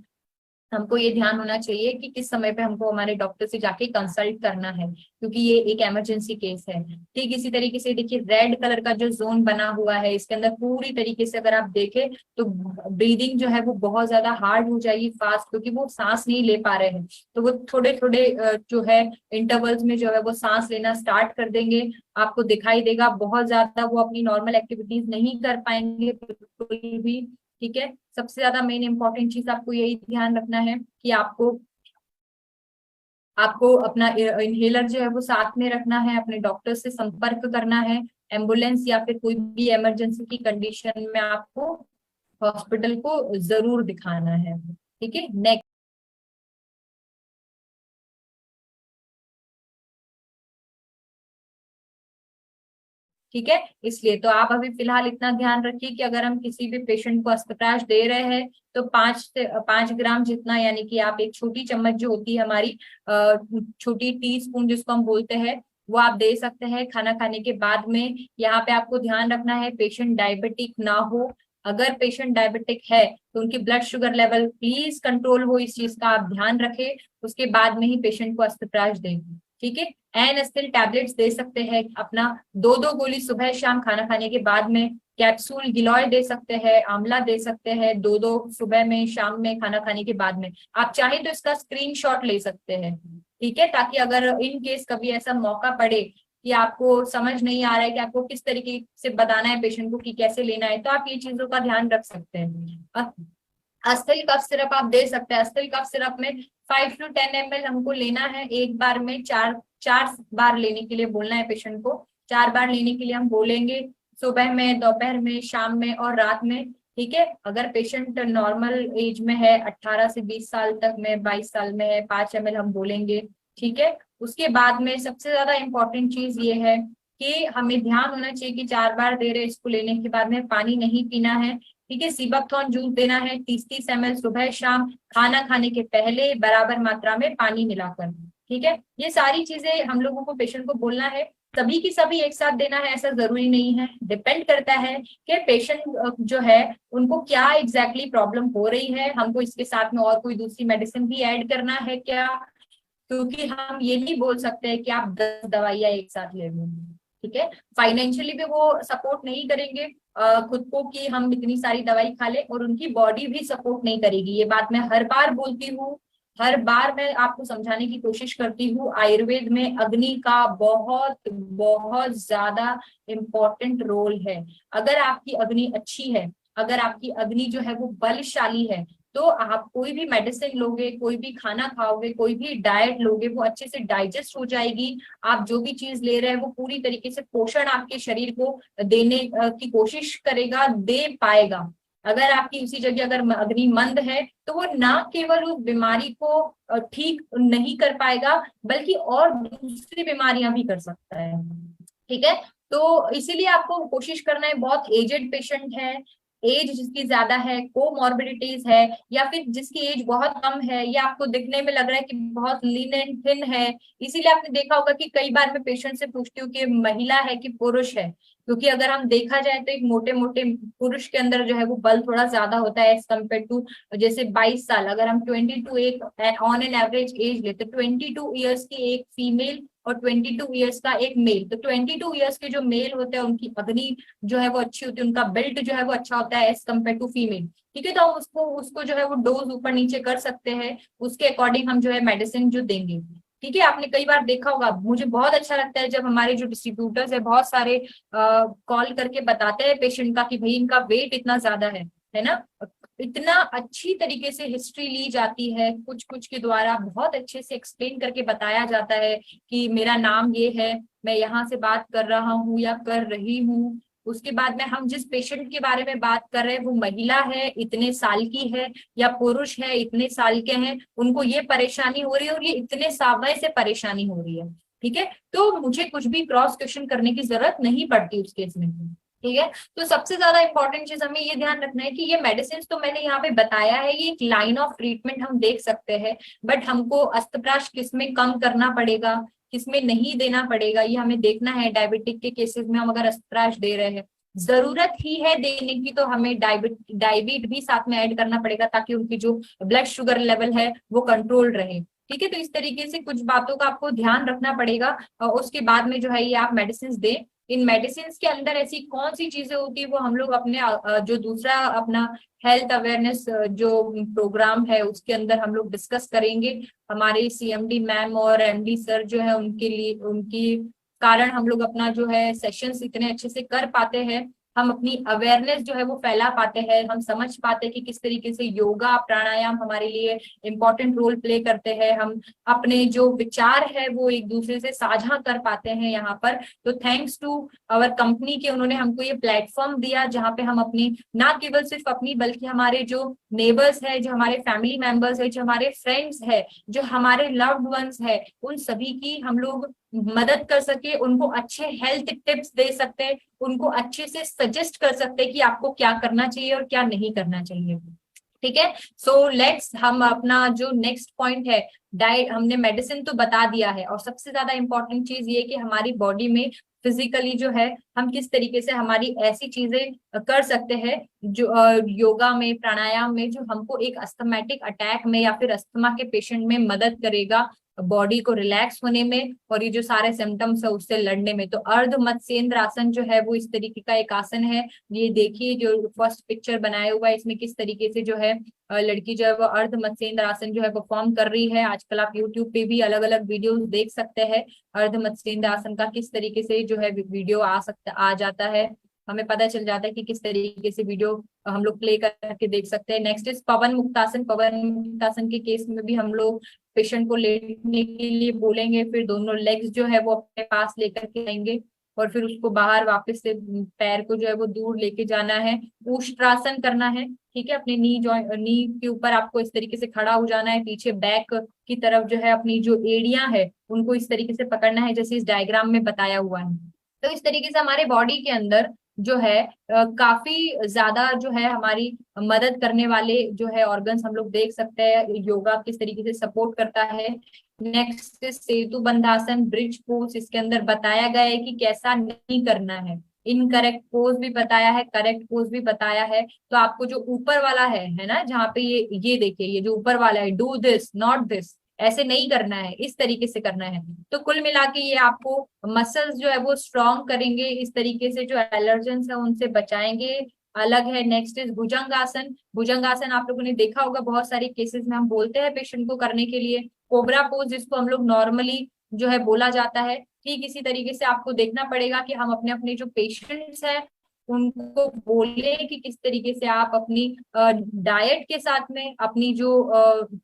हमको ये ध्यान होना चाहिए कि किस समय पे हमको हमारे डॉक्टर से जाके कंसल्ट करना है, क्योंकि ये एक इमरजेंसी केस है। ठीक इसी तरीके से देखिए रेड कलर का जो जोन बना हुआ है इसके अंदर पूरी तरीके से अगर आप देखें तो ब्रीदिंग जो है वो बहुत ज्यादा हार्ड हो जाएगी, फास्ट, क्योंकि वो सांस नहीं ले पा रहे हैं। तो वो थोड़े थोड़े जो है इंटरवल्स में जो है वो सांस लेना स्टार्ट कर देंगे, आपको दिखाई देगा बहुत ज्यादा वो अपनी नॉर्मल एक्टिविटीज नहीं कर पाएंगे बिल्कुल भी। ठीक है। सबसे ज्यादा मेन इंपॉर्टेंट चीज आपको यही ध्यान रखना है कि आपको आपको अपना इनहेलर जो है वो साथ में रखना है, अपने डॉक्टर से संपर्क करना है, एम्बुलेंस या फिर कोई भी इमरजेंसी की कंडीशन में आपको हॉस्पिटल को जरूर दिखाना है। ठीक है। नेक्स्ट। ठीक है। इसलिए तो आप अभी फिलहाल इतना ध्यान रखिए कि अगर हम किसी भी पेशेंट को अस्त्रप्राश दे रहे हैं तो 5 ग्राम जितना, यानी कि आप एक छोटी चम्मच जो होती है हमारी छोटी टी स्पून जिसको हम बोलते हैं, वो आप दे सकते हैं खाना खाने के बाद में। यहाँ पे आपको ध्यान रखना है पेशेंट डायबिटिक ना हो। अगर पेशेंट डायबिटिक है तो उनकी blood sugar level please control हो, इस चीज का आप ध्यान रखें, उसके बाद में ही पेशेंट को अस्त्रप्राश दें। ठीक है। एन स्टिल टैबलेट्स दे सकते हैं अपना, 2-2 गोली सुबह शाम खाना खाने के बाद में, कैप्सूल गिलॉय दे सकते हैं, आंवला दे सकते हैं, 2-2 सुबह में शाम में खाना खाने के बाद में। आप चाहे तो इसका स्क्रीनशॉट ले सकते हैं। ठीक है। ताकि अगर इन केस कभी ऐसा मौका पड़े कि आपको समझ नहीं आ रहा है कि आपको किस तरीके से बताना है पेशेंट को कि कैसे लेना है, तो आप ये चीजों का ध्यान रख सकते हैं। अस्थल कफ सिरप आप दे सकते हैं। अस्थल कफ सिरप में 5 to 10 ml हमको लेना है, एक बार में 4 बार लेने के लिए बोलना है पेशेंट को। 4 बार लेने के लिए हम बोलेंगे, सुबह में, दोपहर में, शाम में और रात में। ठीक है। अगर पेशेंट नॉर्मल एज में है, 18 से 20 साल तक में, 22 साल में है, 5 ml हम बोलेंगे। ठीक है। उसके बाद में सबसे ज्यादा इंपॉर्टेंट चीज ये है कि हमें ध्यान होना चाहिए कि 4 बार दे रहे इसको लेने के बाद में पानी नहीं पीना है। ठीक है। सीबकथॉर्न जूस देना है 30-30 ml सुबह शाम, खाना खाने के पहले बराबर मात्रा में पानी मिलाकर। ठीक है। ये सारी चीजें हम लोगों को पेशेंट को बोलना है। सभी की सभी एक साथ देना है ऐसा जरूरी नहीं है, डिपेंड करता है कि पेशेंट जो है उनको क्या एग्जैक्टली प्रॉब्लम हो रही है, हमको इसके साथ में और कोई दूसरी मेडिसिन भी ऐड करना है क्या, क्योंकि हम ये नहीं बोल सकते हैं कि आप 10 दवाइयां एक साथ ले लो। ठीक है, फाइनेंशियली भी वो सपोर्ट नहीं करेंगे खुद को कि हम इतनी सारी दवाई खा ले, और उनकी बॉडी भी सपोर्ट नहीं करेगी। ये बात मैं हर बार बोलती हूँ, हर बार मैं आपको समझाने की कोशिश करती हूँ। आयुर्वेद में अग्नि का बहुत बहुत ज्यादा इम्पोर्टेंट रोल है। अगर आपकी अग्नि अच्छी है, अगर आपकी अग्नि जो है वो बलशाली है, तो आप कोई भी मेडिसिन लोगे, कोई भी खाना खाओगे, कोई भी डाइट लोगे, वो अच्छे से डाइजेस्ट हो जाएगी। आप जो भी चीज ले रहे हैं वो पूरी तरीके से पोषण आपके शरीर को देने की कोशिश करेगा, दे पाएगा। अगर आपकी उसी जगह अगर अग्नि मंद है, तो वो ना केवल उस बीमारी को ठीक नहीं कर पाएगा, बल्कि और दूसरी बीमारियां भी कर सकता है। ठीक है, तो इसीलिए आपको कोशिश करना है, बहुत एजेड पेशेंट है, एज जिसकी ज्यादा है, कोमॉर्बिडिटीज है, या फिर जिसकी एज बहुत कम है, या आपको दिखने में लग रहा है कि बहुत लीन एंड थिन है, इसीलिए आपने देखा होगा कि कई बार मैं पेशेंट से पूछती हूँ कि महिला है कि पुरुष है, क्योंकि अगर हम देखा जाए तो एक मोटे मोटे पुरुष के अंदर जो है वो बल थोड़ा ज्यादा होता है एज कम्पेयर टू, जैसे 22 साल, अगर हम 22 एक ऑन एन एवरेज एज लेते, 22 ईयर्स की एक फीमेल और 22 ईयर्स का एक मेल, तो 22 ईयर्स के जो मेल होते हैं उनकी अग्नि जो है वो अच्छी होती है, उनका बिल्ट जो है वो अच्छा होता है एज कम्पेयर टू फीमेल। ठीक है, तो हम उसको उसको जो है वो डोज ऊपर नीचे कर सकते हैं, उसके अकॉर्डिंग हम जो है मेडिसिन जो देंगे। ठीक है, आपने कई बार देखा होगा, मुझे बहुत अच्छा लगता है जब हमारे जो डिस्ट्रीब्यूटर्स है बहुत सारे कॉल करके बताते हैं पेशेंट का कि भाई इनका वेट इतना ज्यादा है ना, इतना अच्छी तरीके से हिस्ट्री ली जाती है, कुछ कुछ के द्वारा बहुत अच्छे से एक्सप्लेन करके बताया जाता है कि मेरा नाम ये है, मैं यहाँ से बात कर रहा हूँ या कर रही हूँ। उसके बाद में हम जिस पेशेंट के बारे में बात कर रहे हैं वो महिला है, इतने साल की है, या पुरुष है, इतने साल के हैं, उनको ये परेशानी हो रही है और ये इतने समय से परेशानी हो रही है। ठीक है, तो मुझे कुछ भी क्रॉस क्वेश्चन करने की जरूरत नहीं पड़ती उस केस में। ठीक है, तो सबसे ज्यादा इंपॉर्टेंट चीज हमें ये ध्यान रखना है कि ये मेडिसिन तो मैंने यहाँ पे बताया है, ये एक लाइन ऑफ ट्रीटमेंट हम देख सकते हैं, बट हमको अस्तप्राश किसमें कम करना पड़ेगा, किसमें नहीं देना पड़ेगा, ये हमें देखना है। डायबिटिक के केसेस में हम अगर अस्तप्राश दे रहे हैं, जरूरत ही है देने की, तो हमें डायबिट भी साथ में ऐड करना पड़ेगा, ताकि उनकी जो ब्लड शुगर लेवल है वो कंट्रोल रहे। ठीक है, तो इस तरीके से कुछ बातों का आपको ध्यान रखना पड़ेगा, और उसके बाद में जो है ये आप मेडिसिन दें। इन मेडिसिन के अंदर ऐसी कौन सी चीजें होती है वो हम लोग अपने जो दूसरा अपना हेल्थ अवेयरनेस जो प्रोग्राम है उसके अंदर हम लोग डिस्कस करेंगे। हमारे सीएमडी मैम और एमडी सर जो है उनके लिए, उनकी कारण हम लोग अपना जो है सेशंस इतने अच्छे से कर पाते हैं, हम अपनी अवेयरनेस जो है वो फैला पाते हैं, हम समझ पाते हैं कि किस तरीके से योगा प्राणायाम हमारे लिए इम्पोर्टेंट रोल प्ले करते हैं, हम अपने जो विचार है वो एक दूसरे से साझा कर पाते हैं यहाँ पर। तो थैंक्स टू अवर कंपनी के उन्होंने हमको ये प्लेटफॉर्म दिया, जहाँ पे हम अपनी ना केवल सिर्फ अपनी बल्कि हमारे जो नेबर्स है, जो हमारे फैमिली मेंबर्स है, जो हमारे फ्रेंड्स है, जो हमारे लव्ड वंस है, उन सभी की हम लोग मदद कर सके, उनको अच्छे हेल्थ टिप्स दे सकते हैं, उनको अच्छे से सजेस्ट कर सकते हैं कि आपको क्या करना चाहिए और क्या नहीं करना चाहिए। ठीक है, सो लेट्स हम अपना जो नेक्स्ट पॉइंट है, डाइट, हमने मेडिसिन तो बता दिया है, और सबसे ज्यादा इंपॉर्टेंट चीज ये कि हमारी बॉडी में फिजिकली जो है हम किस तरीके से हमारी ऐसी चीजें कर सकते हैं जो योगा में प्राणायाम में जो हमको एक अस्थमैटिक अटैक में या फिर अस्थमा के पेशेंट में मदद करेगा बॉडी को रिलैक्स होने में, और ये जो सारे सिम्टम्स है उससे लड़ने में। तो अर्ध मत्स्येंद्र आसन जो है वो इस तरीके का एक आसन है। ये देखिए जो फर्स्ट पिक्चर बनाया हुआ है इसमें किस तरीके से जो है लड़की जो है वो अर्ध मत्स्येंद्र आसन जो है परफॉर्म कर रही है। आजकल आप यूट्यूब पे भी अलग अलग वीडियोस देख सकते हैं अर्ध मत्स्येंद्र आसन का, किस तरीके से जो है वीडियो आ जाता है, हमें पता चल जाता है कि किस तरीके से वीडियो हम लोग प्ले करके देख सकते हैं। नेक्स्ट इज पवन मुक्तासन। पवन मुक्तासन के केस में भी हम लोग पेशेंट को लेटने के लिए बोलेंगे, फिर दोनों लेग्स जो है वो अपने पास लेकर के आएंगे, और फिर उसको बाहर वापस से पैर को जो है वो दूर लेके जाना है। उष्ट्रासन करना है। ठीक है, अपने नी के ऊपर आपको इस तरीके से खड़ा हो जाना है, पीछे बैक की तरफ जो है अपनी जो एड़ियां है उनको इस तरीके से पकड़ना है जैसे इस डायग्राम में बताया हुआ है। तो इस तरीके से हमारे बॉडी के अंदर जो है काफी ज्यादा जो है हमारी मदद करने वाले जो है ऑर्गन्स हम लोग देख सकते हैं, योगा किस तरीके से सपोर्ट करता है। नेक्स्ट सेतु बंधासन, ब्रिज पोज, इसके अंदर बताया गया है कि कैसा नहीं करना है। इनकरेक्ट पोज भी बताया है, करेक्ट पोज भी बताया है। तो आपको जो ऊपर वाला है ना, जहाँ पे ये देखिए, ये जो ऊपर वाला है, डू दिस नॉट दिस, ऐसे नहीं करना है, इस तरीके से करना है। तो कुल मिला के ये आपको मसल्स जो है वो स्ट्रॉन्ग करेंगे, इस तरीके से जो एलर्जेंस है उनसे बचाएंगे। अलग है। नेक्स्ट इज भुजंगासन। भुजंगासन आप लोगों ने देखा होगा, बहुत सारे केसेस में हम बोलते हैं पेशेंट को करने के लिए। कोबरा पोज जिसको हम लोग नॉर्मली जो है बोला जाता है, ठीक इसी तरीके से आपको देखना पड़ेगा कि हम अपने अपने जो पेशेंट्स हैं उनको बोले कि किस तरीके से आप अपनी डाइट के साथ में अपनी जो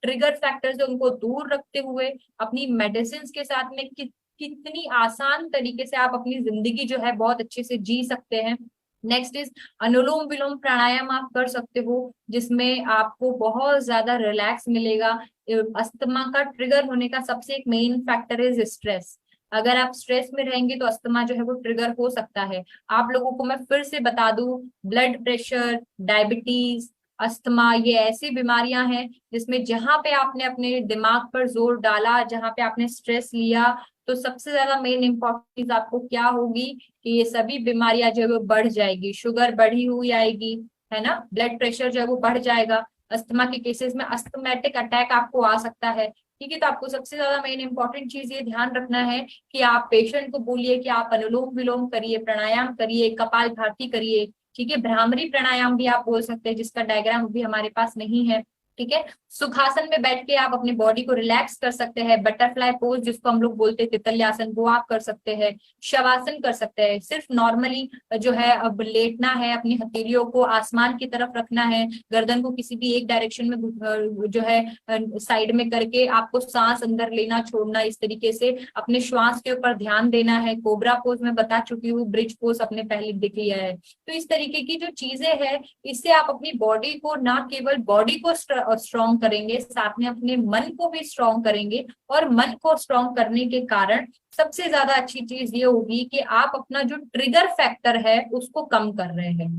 ट्रिगर फैक्टर्स है उनको दूर रखते हुए अपनी मेडिसिन के साथ में कितनी आसान तरीके से आप अपनी जिंदगी जो है बहुत अच्छे से जी सकते हैं। नेक्स्ट इज अनुलोम विलोम प्राणायाम आप कर सकते हो, जिसमें आपको बहुत ज्यादा रिलैक्स मिलेगा। अस्थमा का ट्रिगर होने का सबसे एक मेन फैक्टर इज स्ट्रेस। अगर आप स्ट्रेस में रहेंगे तो अस्थमा जो है वो ट्रिगर हो सकता है। आप लोगों को मैं फिर से बता दूं, ब्लड प्रेशर, डायबिटीज, अस्थमा, ये ऐसी बीमारियां हैं जिसमें जहां पे आपने अपने दिमाग पर जोर डाला, जहां पे आपने स्ट्रेस लिया, तो सबसे ज्यादा मेन इंपॉर्टेंट चीज आपको क्या होगी कि ये सभी बीमारियां जो है वो बढ़ जाएगी। शुगर बढ़ी हुई आएगी, है ना, ब्लड प्रेशर जो है वो बढ़ जाएगा। अस्थमा के केसेस में अस्थमेटिक अटैक आपको आ सकता है। ठीक है, तो आपको सबसे ज्यादा मेन इंपॉर्टेंट चीज ये ध्यान रखना है कि आप पेशेंट को बोलिए कि आप अनुलोम विलोम करिए, प्राणायाम करिए, कपालभाति करिए। ठीक है, भ्रामरी प्राणायाम भी आप बोल सकते हैं, जिसका डायग्राम भी हमारे पास नहीं है। ठीक है, सुखासन में बैठ के आप अपनी बॉडी को रिलैक्स कर सकते हैं। बटरफ्लाई पोज जिसको हम लोग बोलते हैं तितल्यासन, वो आप कर सकते हैं। शवासन कर सकते हैं, सिर्फ नॉर्मली जो है अब लेटना है, अपनी हथेलियों को आसमान की तरफ रखना है, गर्दन को किसी भी एक डायरेक्शन में जो है साइड में करके आपको सांस अंदर लेना छोड़ना, इस तरीके से अपने श्वास के ऊपर ध्यान देना है। कोबरा पोज में बता चुकी हूँ, ब्रिज पोज अपने पहले दिख लिया है। तो इस तरीके की जो चीजें हैं, इससे आप अपनी बॉडी को, ना केवल बॉडी को स्ट्रॉन्ग करेंगे, साथ में अपने मन को भी स्ट्रॉन्ग करेंगे। और मन को स्ट्रॉन्ग करने के कारण सबसे ज्यादा अच्छी चीज ये होगी कि आप अपना जो ट्रिगर फैक्टर है उसको कम कर रहे हैं।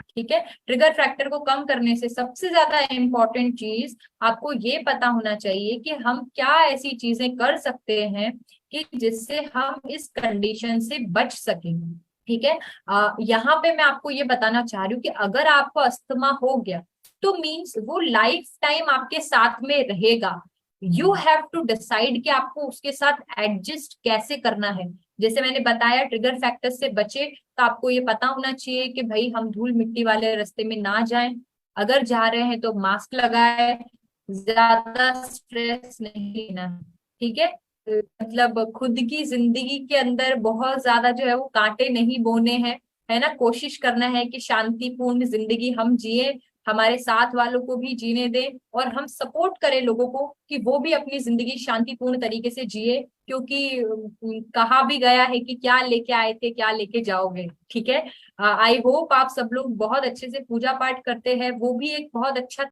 ठीक है, ट्रिगर फैक्टर को कम करने से सबसे ज्यादा इंपॉर्टेंट चीज आपको ये पता होना चाहिए कि हम क्या ऐसी चीजें कर सकते हैं कि जिससे हम इस कंडीशन से बच सकें। ठीक है, यहाँ पे मैं आपको ये बताना चाह रही हूँ कि अगर आपको अस्थमा हो गया तो मीन्स वो लाइफ टाइम आपके साथ में रहेगा। यू हैव टू डिसाइड कि आपको उसके साथ एडजस्ट कैसे करना है। जैसे मैंने बताया, ट्रिगर फैक्टर से बचे तो आपको ये पता होना चाहिए कि भाई हम धूल मिट्टी वाले रास्ते में ना जाएं। अगर जा रहे हैं तो मास्क लगाए, ज्यादा स्ट्रेस नहीं लेना। ठीक है, मतलब खुद की जिंदगी के अंदर बहुत ज्यादा जो है वो कांटे नहीं बोने हैं, है ना। कोशिश करना है कि शांतिपूर्ण जिंदगी हम जिए, हमारे साथ वालों को भी जीने दें, और हम सपोर्ट करें लोगों को कि वो भी अपनी जिंदगी शांतिपूर्ण तरीके से जिए। क्योंकि कहा भी गया है कि क्या लेके आए थे क्या लेके जाओगे। ठीक है, आई होप आप सब लोग बहुत अच्छे से पूजा पाठ करते हैं, वो भी एक बहुत अच्छा